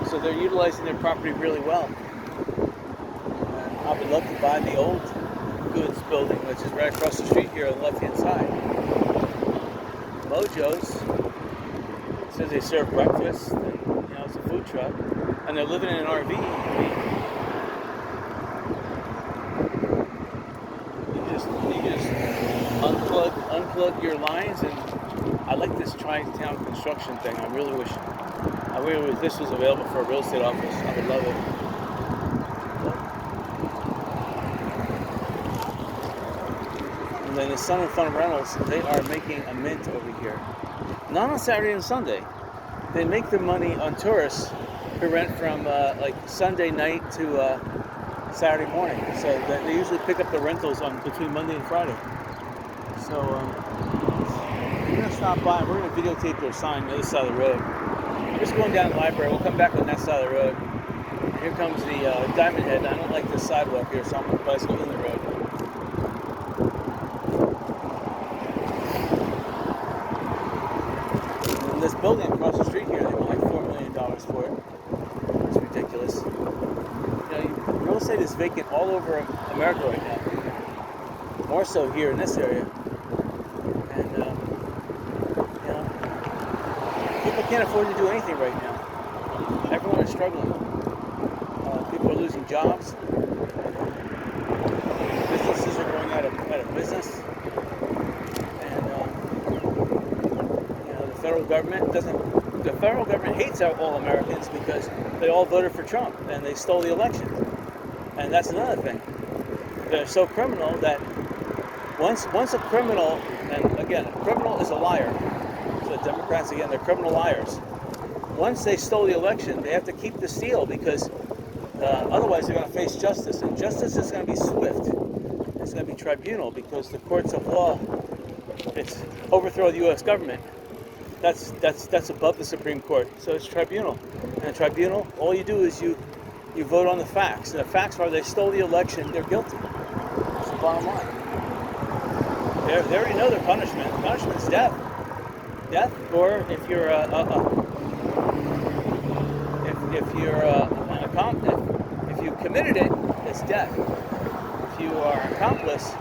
So they're utilizing their property really well. And I would love to buy the old goods building, which is right across the street here on the left-hand side. Mojo's. It says they serve breakfast. And, it's a food truck. And they're living in an RV. You just unplug your lines, and I like this tri-town construction thing. I really wish this was available for a real estate office. I would love it. And then the Sun and Fun Rentals, they are making a mint over here. Not on Saturday and Sunday. They make their money on tourists who rent from like Sunday night to Saturday morning. So they usually pick up the rentals on between Monday and Friday. So we're going to stop by and we're going to videotape their sign on the other side of the road. We're just going down the library. We'll come back on that side of the road. Here comes the Diamond Head. I don't like this sidewalk here, so I'm going to bicycle in the road. And this building across the street here, they want like $4 million for it. It's ridiculous. Real estate is vacant all over America right now. More so here in this area. And, people can't afford to do anything right now. Everyone is struggling. People are losing jobs. Businesses are going out of business. And, the federal government hates all Americans because they all voted for Trump and they stole the election. And that's another thing. They're so criminal that once a criminal, and again, a criminal is a liar. So the Democrats, again, they're criminal liars. Once they stole the election, they have to keep the steal because otherwise they're going to face justice. And justice is going to be swift. It's going to be tribunal, because the courts of law, it's overthrow the U.S. government. That's above the Supreme Court. So it's tribunal. And a tribunal, all you do is you vote on the facts. And the facts are they stole the election, they're guilty. That's the bottom line. They already know their punishment. The punishment's death. Death, or if you're an accomplice, if you committed it, it's death. If you are an accomplice,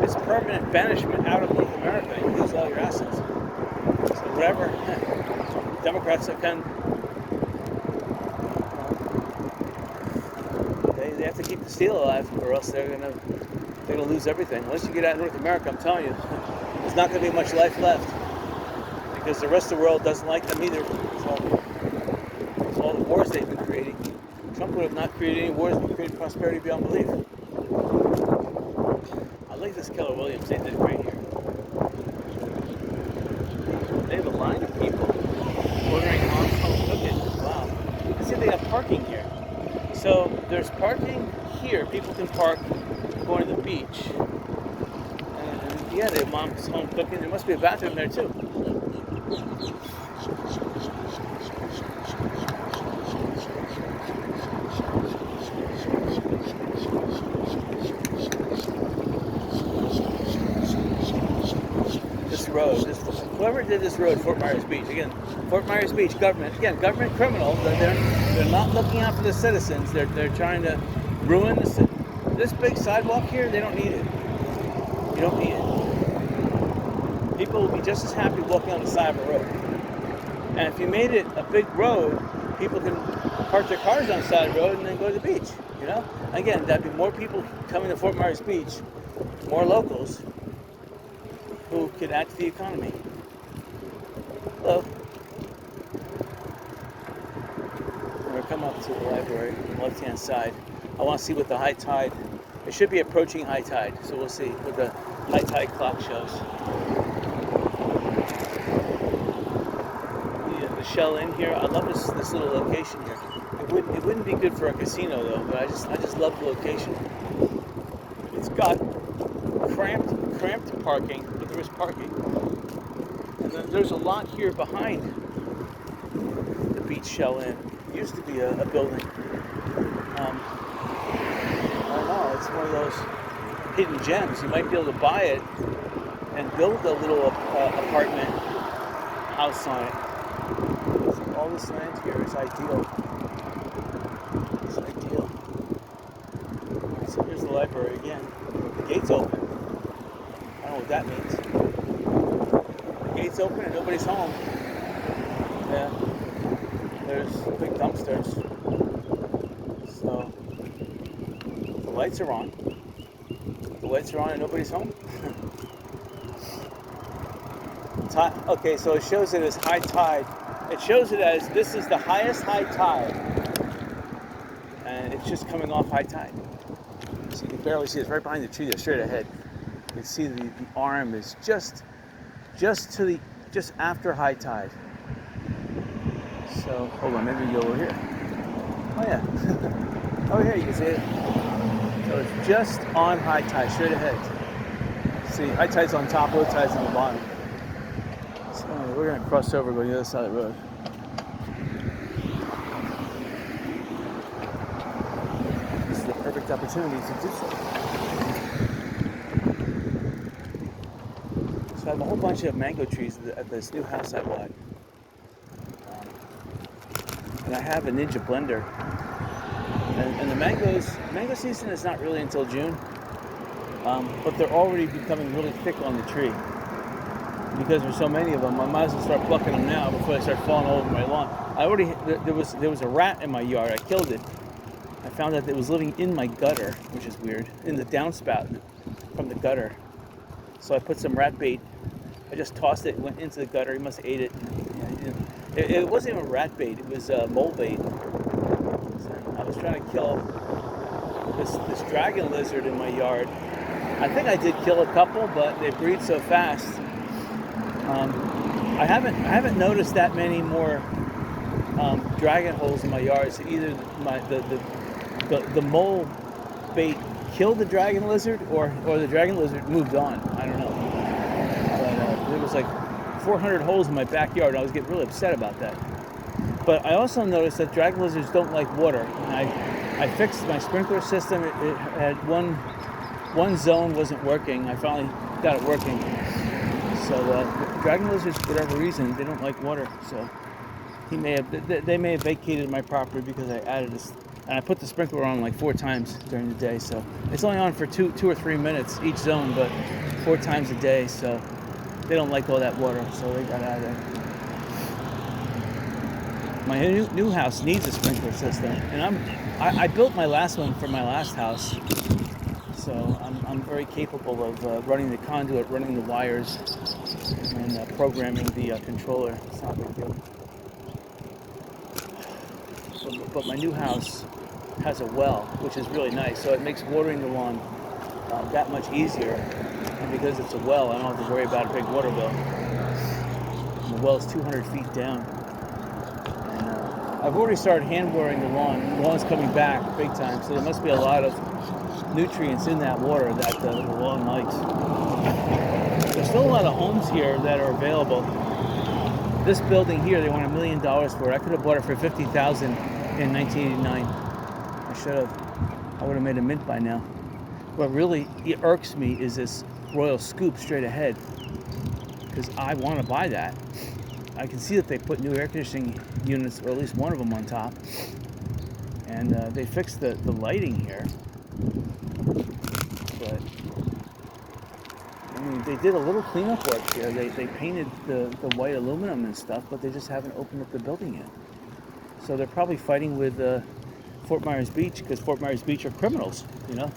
it's permanent banishment out of North America. You lose all your assets. So whatever Democrats that can, they have to keep the steel alive, or else they're gonna lose everything. Once you get out of North America, I'm telling you, there's not gonna be much life left, because the rest of the world doesn't like them either. It's all the wars they've been creating. Trump would have not created any wars, but created prosperity beyond belief. I like this Keller Williams. They did great here. They have a line of people ordering home cooking. Wow. I see they have parking here. So there's parking here. People can park going to the beach. And yeah, they have mom's home cooking. There must be a bathroom there too. Whoever did this road, Fort Myers Beach, again, Fort Myers Beach, government criminal. They're not looking out for the citizens. They're trying to ruin this big sidewalk here. They don't need it. You don't need it. People will be just as happy walking on the side of a road. And if you made it a big road, people can park their cars on the side of the road and then go to the beach. You know, again, that'd be more people coming to Fort Myers Beach, more locals who could add to the economy. Hello. We're going to come up to the library on the left-hand side. I want to see what the high tide, it should be approaching high tide, so we'll see what the high tide clock shows. The Shell Inn here, I love this little location here. It wouldn't be good for a casino though, but I just love the location. It's got cramped parking, but there is parking. And then there's a lot here behind the Beach Shell Inn. It used to be a building. I don't know, it's one of those hidden gems. You might be able to buy it and build a little apartment house on it. So all this land here is ideal. It's ideal. So here's the library again. The gate's open. I don't know what that means. The gate's open and nobody's home. Yeah. There's big dumpsters. So the lights are on. The lights are on and nobody's home. Okay, so it shows it as high tide. It shows it as this is the highest high tide. And it's just coming off high tide. So you can barely see it. It's right behind the tree there, straight ahead. You can see the arm is just after high tide. So hold on, maybe we can go over here. Oh yeah. Over here you can see it. So it's just on high tide, straight ahead. See, high tide's on top, low tide's on the bottom. So we're gonna cross over, go to the other side of the road. This is the perfect opportunity to do so. So I have a whole bunch of mango trees at this new house I bought. And I have a Ninja blender. And the mango season is not really until June. But they're already becoming really thick on the tree. Because there's so many of them, I might as well start plucking them now before they start falling all over my lawn. There was a rat in my yard. I killed it. I found out that it was living in my gutter, which is weird, in the downspout from the gutter. So I put some rat bait. I just tossed it, went into the gutter. He must have ate it. It wasn't even rat bait. It was mole bait. So I was trying to kill this dragon lizard in my yard. I think I did kill a couple, but they breed so fast. I haven't noticed that many more dragon holes in my yard. So either the mole bait killed the dragon lizard or the dragon lizard moved on. I don't know. But there was like 400 holes in my backyard, and I was getting really upset about that. But I also noticed that dragon lizards don't like water. And I fixed my sprinkler system. It had one zone wasn't working. I finally got it working. So dragon lizards, for whatever reason, they don't like water. So they may have vacated my property because I added this. And I put the sprinkler on like 4 times during the day, so it's only on for 2 or 3 minutes each zone, but 4 times a day, so they don't like all that water, so they got out of there. My new house needs a sprinkler system, and I built my last one for my last house, so I'm very capable of running the conduit, running the wires, and programming the controller. It's not a big deal. But my new house has a well, which is really nice, so it makes watering the lawn that much easier. And because it's a well, I don't have to worry about a big water bill. And the well is 200 feet down. And I've already started hand watering the lawn. The lawn's coming back big time, so there must be a lot of nutrients in that water that the lawn likes. There's still a lot of homes here that are available. This building here, they want $1 million for it. I could have bought it for $50,000 in 1989. I should have. I would have made a mint by now. What really irks me is this Royal Scoop straight ahead, because I want to buy that. I can see that they put new air conditioning units, or at least one of them, on top, and they fixed the lighting here. But I mean, they did a little cleanup work here. They painted the white aluminum and stuff, but they just haven't opened up the building yet. So they're probably fighting with Fort Myers Beach, because Fort Myers Beach are criminals, you know.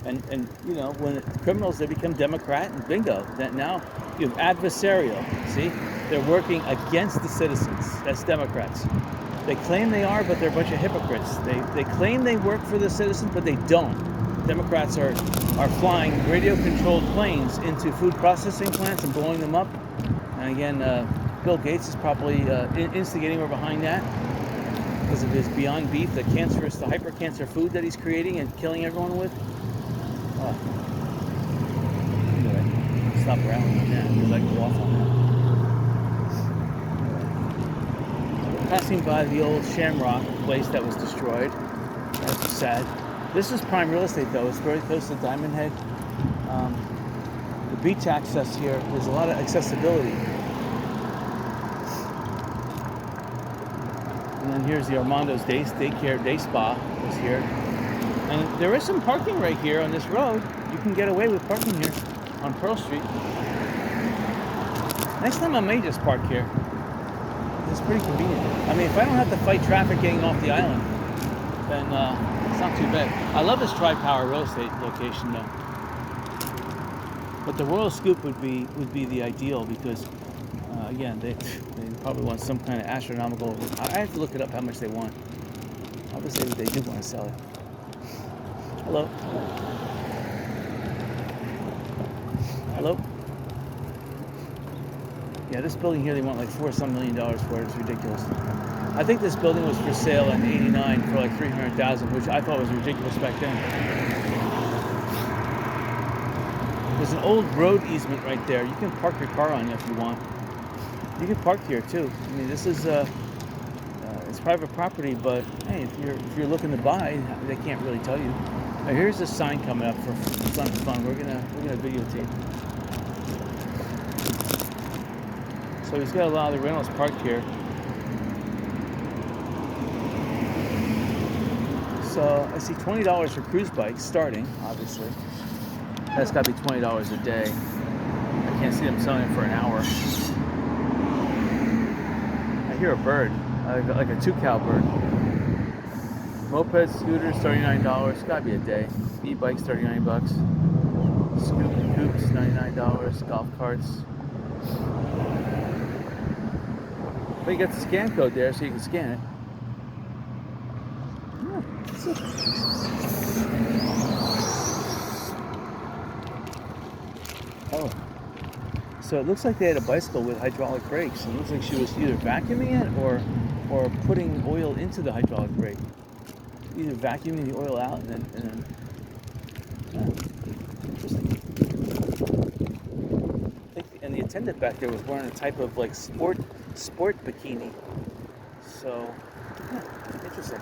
And you know, when criminals, they become Democrat, and bingo. That now you have adversarial. See, they're working against the citizens. That's Democrats. They claim they are, but they're a bunch of hypocrites. They claim they work for the citizens, but they don't. Democrats are flying radio-controlled planes into food processing plants and blowing them up. And again, Bill Gates is probably instigating or behind that, because of his Beyond Beef, the cancerous, the hyper-cancer food that he's creating and killing everyone with. Anyway, stop rattling on that, because I can go off on that. Passing by the old Shamrock place that was destroyed. That's sad. This is prime real estate, though. It's very close to Diamond Head. The beach access here, there's a lot of accessibility. And then here's the Armando's Day Spa is here. And there is some parking right here on this road. You can get away with parking here on Pearl Street. Next time I may just park here. It's pretty convenient. I mean, if I don't have to fight traffic getting off the island, then it's not too bad. I love this Tri-Power real estate location though. But the Royal Scoop would be the ideal, because again, they probably want some kind of astronomical. I have to look it up how much they want. Obviously, they do want to sell it. Hello. Hello. Yeah, this building here, they want like $4 million for it. It's ridiculous. I think this building was for sale in '89 for like $300,000, which I thought was ridiculous back then. There's an old road easement right there. You can park your car on it if you want. You can park here too. I mean, this is it's private property, but hey, if you're looking to buy, they can't really tell you. Now, here's a sign coming up for fun. We're gonna videotape. So he's got a lot of the rentals parked here. So I see $20 for cruise bikes starting, obviously. That's got to be $20 a day. I can't see them selling it for an hour. I hear a bird, like a two-cow bird. Mopeds, scooters, $39. Got to be a day. E-bikes, $39. Scoop and coops, $99. Golf carts. But you got the scan code there, so you can scan it. Yeah, that's it. Oh, so it looks like they had a bicycle with hydraulic brakes. It looks like she was either vacuuming it or putting oil into the hydraulic brake. Either vacuuming the oil out and then Interesting. I think, and the attendant back there was wearing a type of like sport bikini. So, interesting.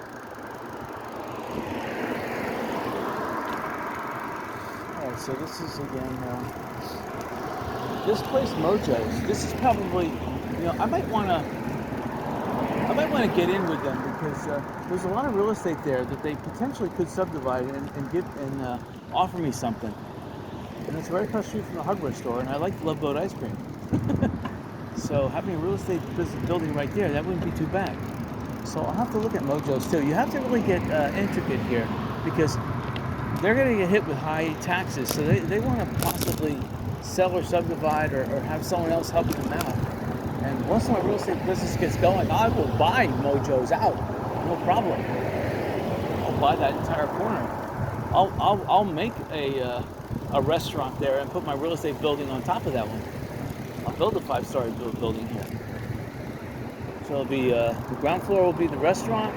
All right, so this is again this place Mojo's. This is probably, I might want to get in with them because there's a lot of real estate there that they potentially could subdivide and give and offer me something. And it's right across the street from the hardware store, and I like Love Boat ice cream. So having a real estate building right there, that wouldn't be too bad. So I'll have to look at Mojo's too. You have to really get intricate here because they're going to get hit with high taxes. So they want to possibly sell or subdivide or have someone else helping them out. And once my real estate business gets going, I will buy Mojo's out. No problem. I'll buy that entire corner. I'll make a restaurant there and put my real estate building on top of that one. I'll build a 5-story building here. So it'll be the ground floor will be the restaurant,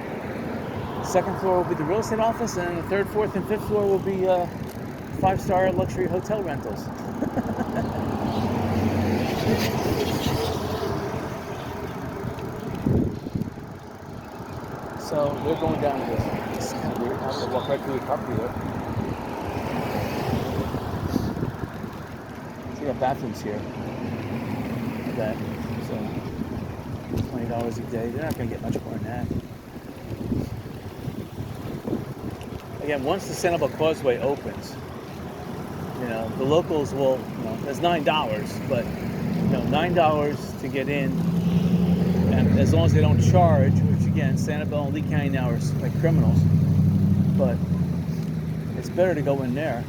the second floor will be the real estate office, and the third, fourth, and fifth floor will be 5-star luxury hotel rentals. So they're going down this. It's kind of weird. I have to walk right through the property there. So you got bathrooms here. That so $20 a day. They're not going to get much more than that. Again, once the Sanibel Causeway opens, the locals will. That's $9, but $9 to get in, and as long as they don't charge, which again, Sanibel and Lee County now are like criminals, but it's better to go in there.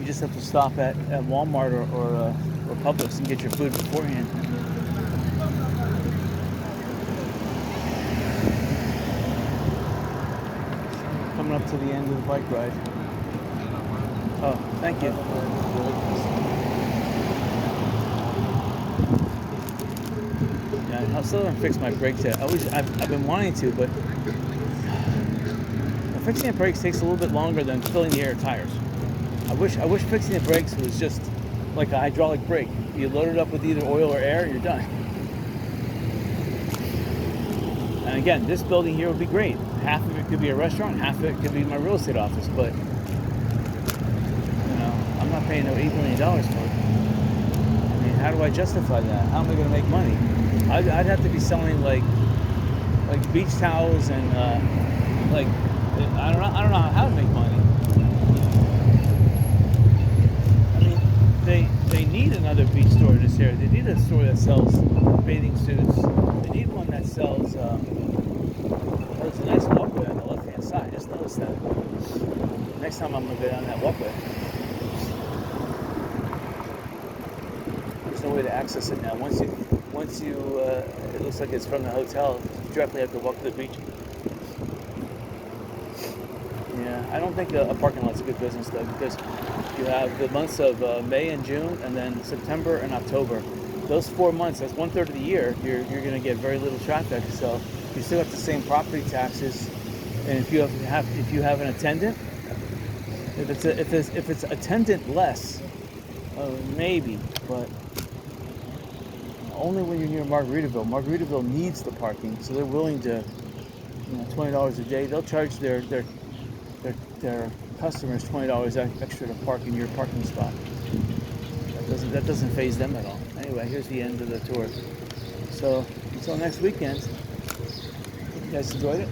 You just have to stop at Walmart or Publix and get your food beforehand. Coming up to the end of the bike ride. Oh, thank you. Yeah, I'll still fix my brakes yet. I've been wanting to, but fixing the brakes takes a little bit longer than filling the air tires. I wish fixing the brakes was just like a hydraulic brake. You load it up with either oil or air, you're done. And again, this building here would be great. Half of it could be a restaurant, half of it could be my real estate office, but I'm not paying no $8 million for it. I mean, how do I justify that? How am I going to make money? I'd have to be selling like beach towels and I don't know how to make money. I mean, they need another beach store in this area. They need a store that sells bathing suits. They need one that sells. There's a nice walkway on the left-hand side. Just notice that. Next time I'm gonna go down that walkway. There's no way to access it now. Once you, it looks like it's from the hotel. You directly have to walk to the beach. Yeah, I don't think a parking lot's a good business though, because you have the months of May and June, and then September and October. Those 4 months, that's 1/3 of the year. You're going to get very little traffic, so you still have the same property taxes. And if you have an attendant, if it's attendant less, maybe, but only when you're near Margaritaville. Margaritaville needs the parking, so they're willing to, $20 a day. They'll charge their customers $20 extra to park in your parking spot. That doesn't faze them at all. Anyway, here's the end of the tour. So until next weekend, hope you guys enjoyed it.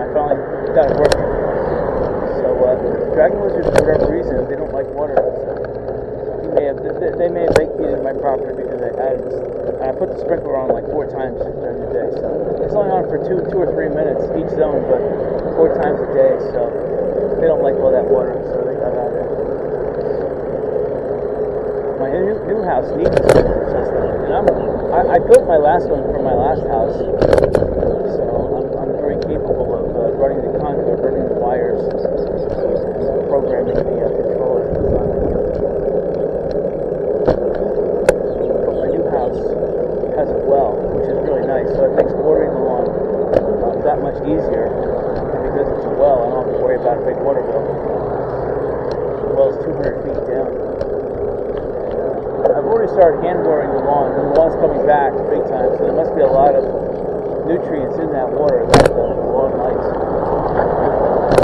I finally got it working. So dragon lizards, for whatever reason, they don't like water. So they may have vacated my property because I put the sprinkler on like 4 times during the day. So it's only on for 2 or 3 minutes each zone, but 4 times a day. So they don't like all that water, so they got out of there. My new house needs a sprinkler system, and I built my last one from my last house, so I'm very capable of running the conduit, running the wires, programming the controller. But my new house has a well, which is really nice, so it makes watering the lawn that much easier. And because it's a well, I don't have to worry about a big water bill. The well's 200 feet down. I've already started hand watering the lawn, and the lawn's coming back big time, so there must be a lot of nutrients in that water that the lawn likes.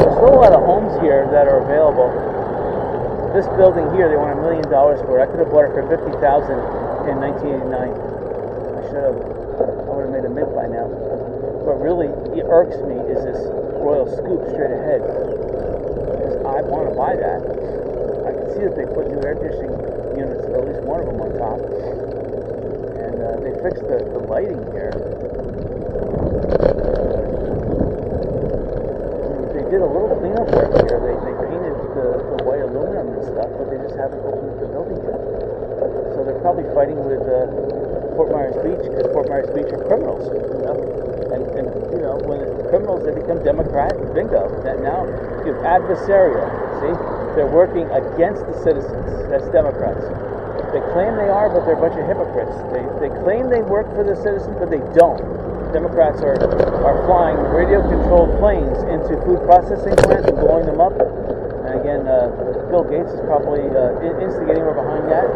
There's still a lot of homes here that are available. This building here, they want $1 million for it. I could have bought it for $50,000 in 1989. I should have. I would have made a mint by now. What really irks me is this Royal Scoop straight ahead. Because I want to buy that. I can see that they put new air conditioning units, at least one of them on top. And they fixed the lighting here. They did a little cleanup work here. They painted the white aluminum and stuff, but they just haven't opened the building yet. So they're probably fighting with Fort Myers Beach, because Fort Myers Beach are criminals, you know. And you know, when criminals, they become Democrat, bingo. That now you have adversarial. See, they're working against the citizens. That's Democrats. They claim they are, but they're a bunch of hypocrites. They claim they work for the citizens, but they don't. Democrats are flying radio-controlled planes into food processing plants and blowing them up. And again, Bill Gates is probably instigating or behind that.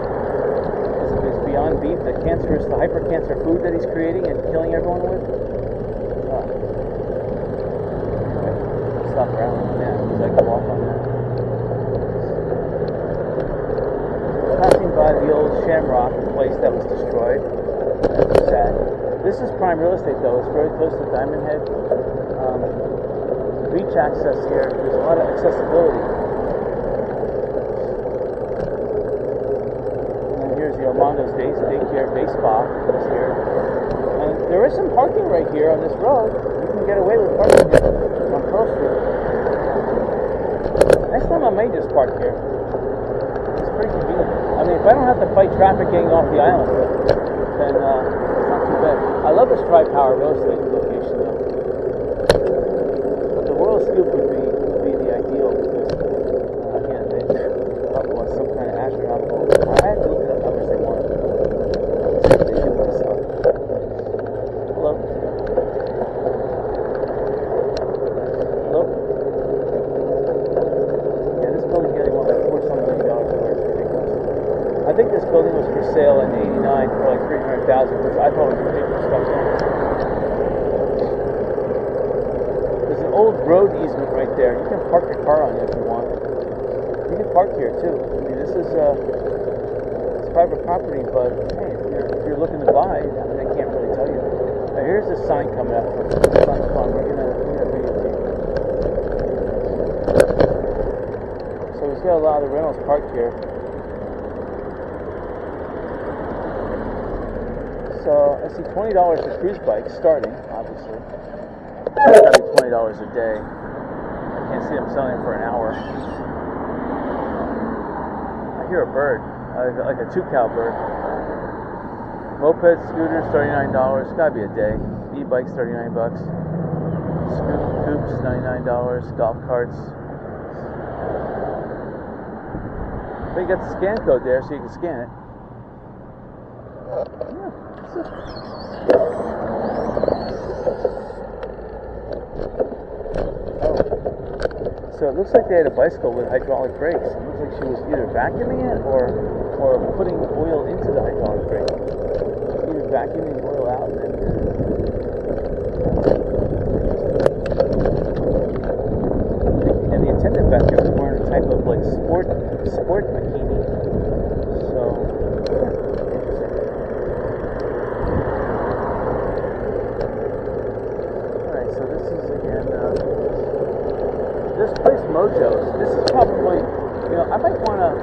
It's beyond beef, the cancerous, the hyper-cancer food that he's creating and killing everyone with. Stop around on that because I go off on that. Passing by the old Shamrock place that was destroyed. That's sad. This is prime real estate though. It's very close to Diamond Head. Beach access here. There's a lot of accessibility. And here's the Armando's Daycare Day Spa is here. And there is some parking right here on this road. You can get away with parking here on Pearl Street. Next time I may just park here. It's pretty convenient. I mean, if I don't have to fight traffic getting off the island, then it's not too bad. I love this Tri-Power real estate location though. But the Royal Scoop would be the ideal because again, they probably want some kind of astronomical. I have to look it up how much they want. Let's see what they do myself. Hello. Hello. Yeah, this building here they want like $4 million for it. It's ridiculous. I think this building was for sale in '89 for like $300,000, which I thought was ridiculous stuff. There's an old road easement right there. You can park your car on it if you want. You can park here too. I mean, this is it's private property, but hey, if you're looking to buy, I mean, I can't really tell you. Now, here's the sign coming up from Sun Fun. We're gonna videotape. So we've got a lot of the rentals parked here. So I see $20 for cruise bikes starting, obviously. It's gotta be $20 a day. I can't see them selling for an hour. I hear a bird, like a two-cow bird. Mopeds, scooters, $39. It's gotta be a day. E-bikes, $39. Scoops, $99. Golf carts. But you got the scan code there, so you can scan it. So it looks like they had a bicycle with hydraulic brakes. It looks like she was either vacuuming it or putting oil into the hydraulic brake. Either vacuuming oil out and the attendant back there was wearing a type of like sport bikini. So Alright, so this is again this place Mojo's, this is probably, I might want to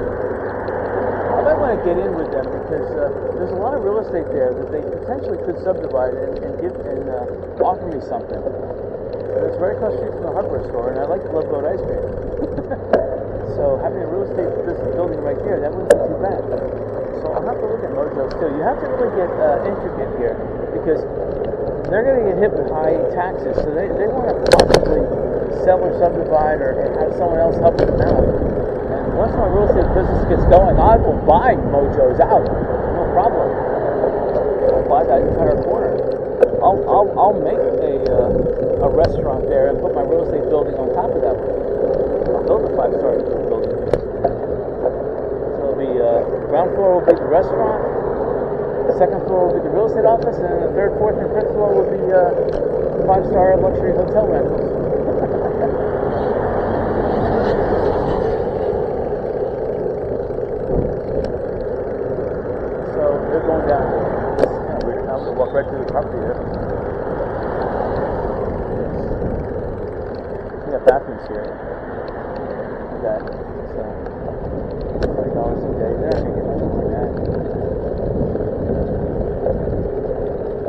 get in with them because there's a lot of real estate there that they potentially could subdivide and give and offer me something. It's right across the street from the hardware store, and I like Love Boat ice cream. So having a real estate building right there, that wouldn't be too bad. So I'll have to look at Mojo's too. You have to really get intricate here because they're going to get hit with high taxes, so they want to possibly sell or subdivide or have someone else help them out. And once my real estate business gets going, I will buy Mojo's out, no problem. I'll buy that entire corner. I'll make a restaurant there and put my real estate building on top of that one. I'll build a 5-star building. So it'll be ground floor will be the restaurant, the second floor will be the real estate office, and then the third, fourth, and fifth floor will be 5-star luxury hotel rentals. So they're going down. It's kind of weird. I'm going to walk right through the property there. We got bathrooms here. That. So $30 a day. They're not going to get much more than that.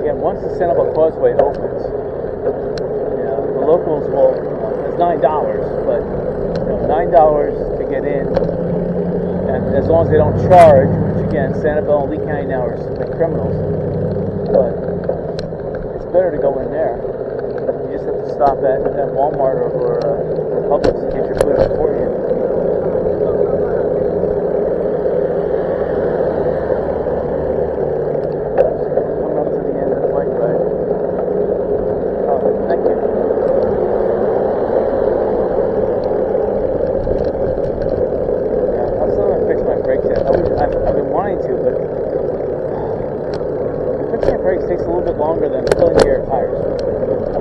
Again, once the Santa Barbara Causeway opens, the locals will. It's $9, but $9 to get in, and as long as they don't charge, which again, Sanibel and Lee County now are criminals. But it's better to go in there. You just have to stop at Walmart or Publix to get your food beforehand. Coming up to the end of the bike ride. Oh, thank you. Yeah, I'm still gonna fix my brakes yet. I've been wanting to, but fixing your brakes takes a little bit longer than filling your tires.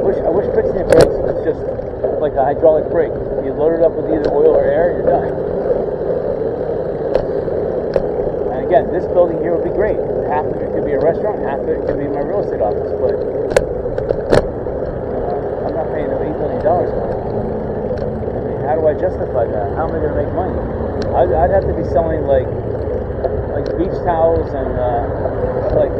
I wish fixing your brakes was just like a hydraulic brake. You load it up with either oil or air, you're done. And again, this building here would be great. Half of it could be a restaurant, half of it could be my real estate office, but I'm not paying them $8 million for it. I mean, how do I justify that? How am I going to make money? I'd have to be selling like beach towels and like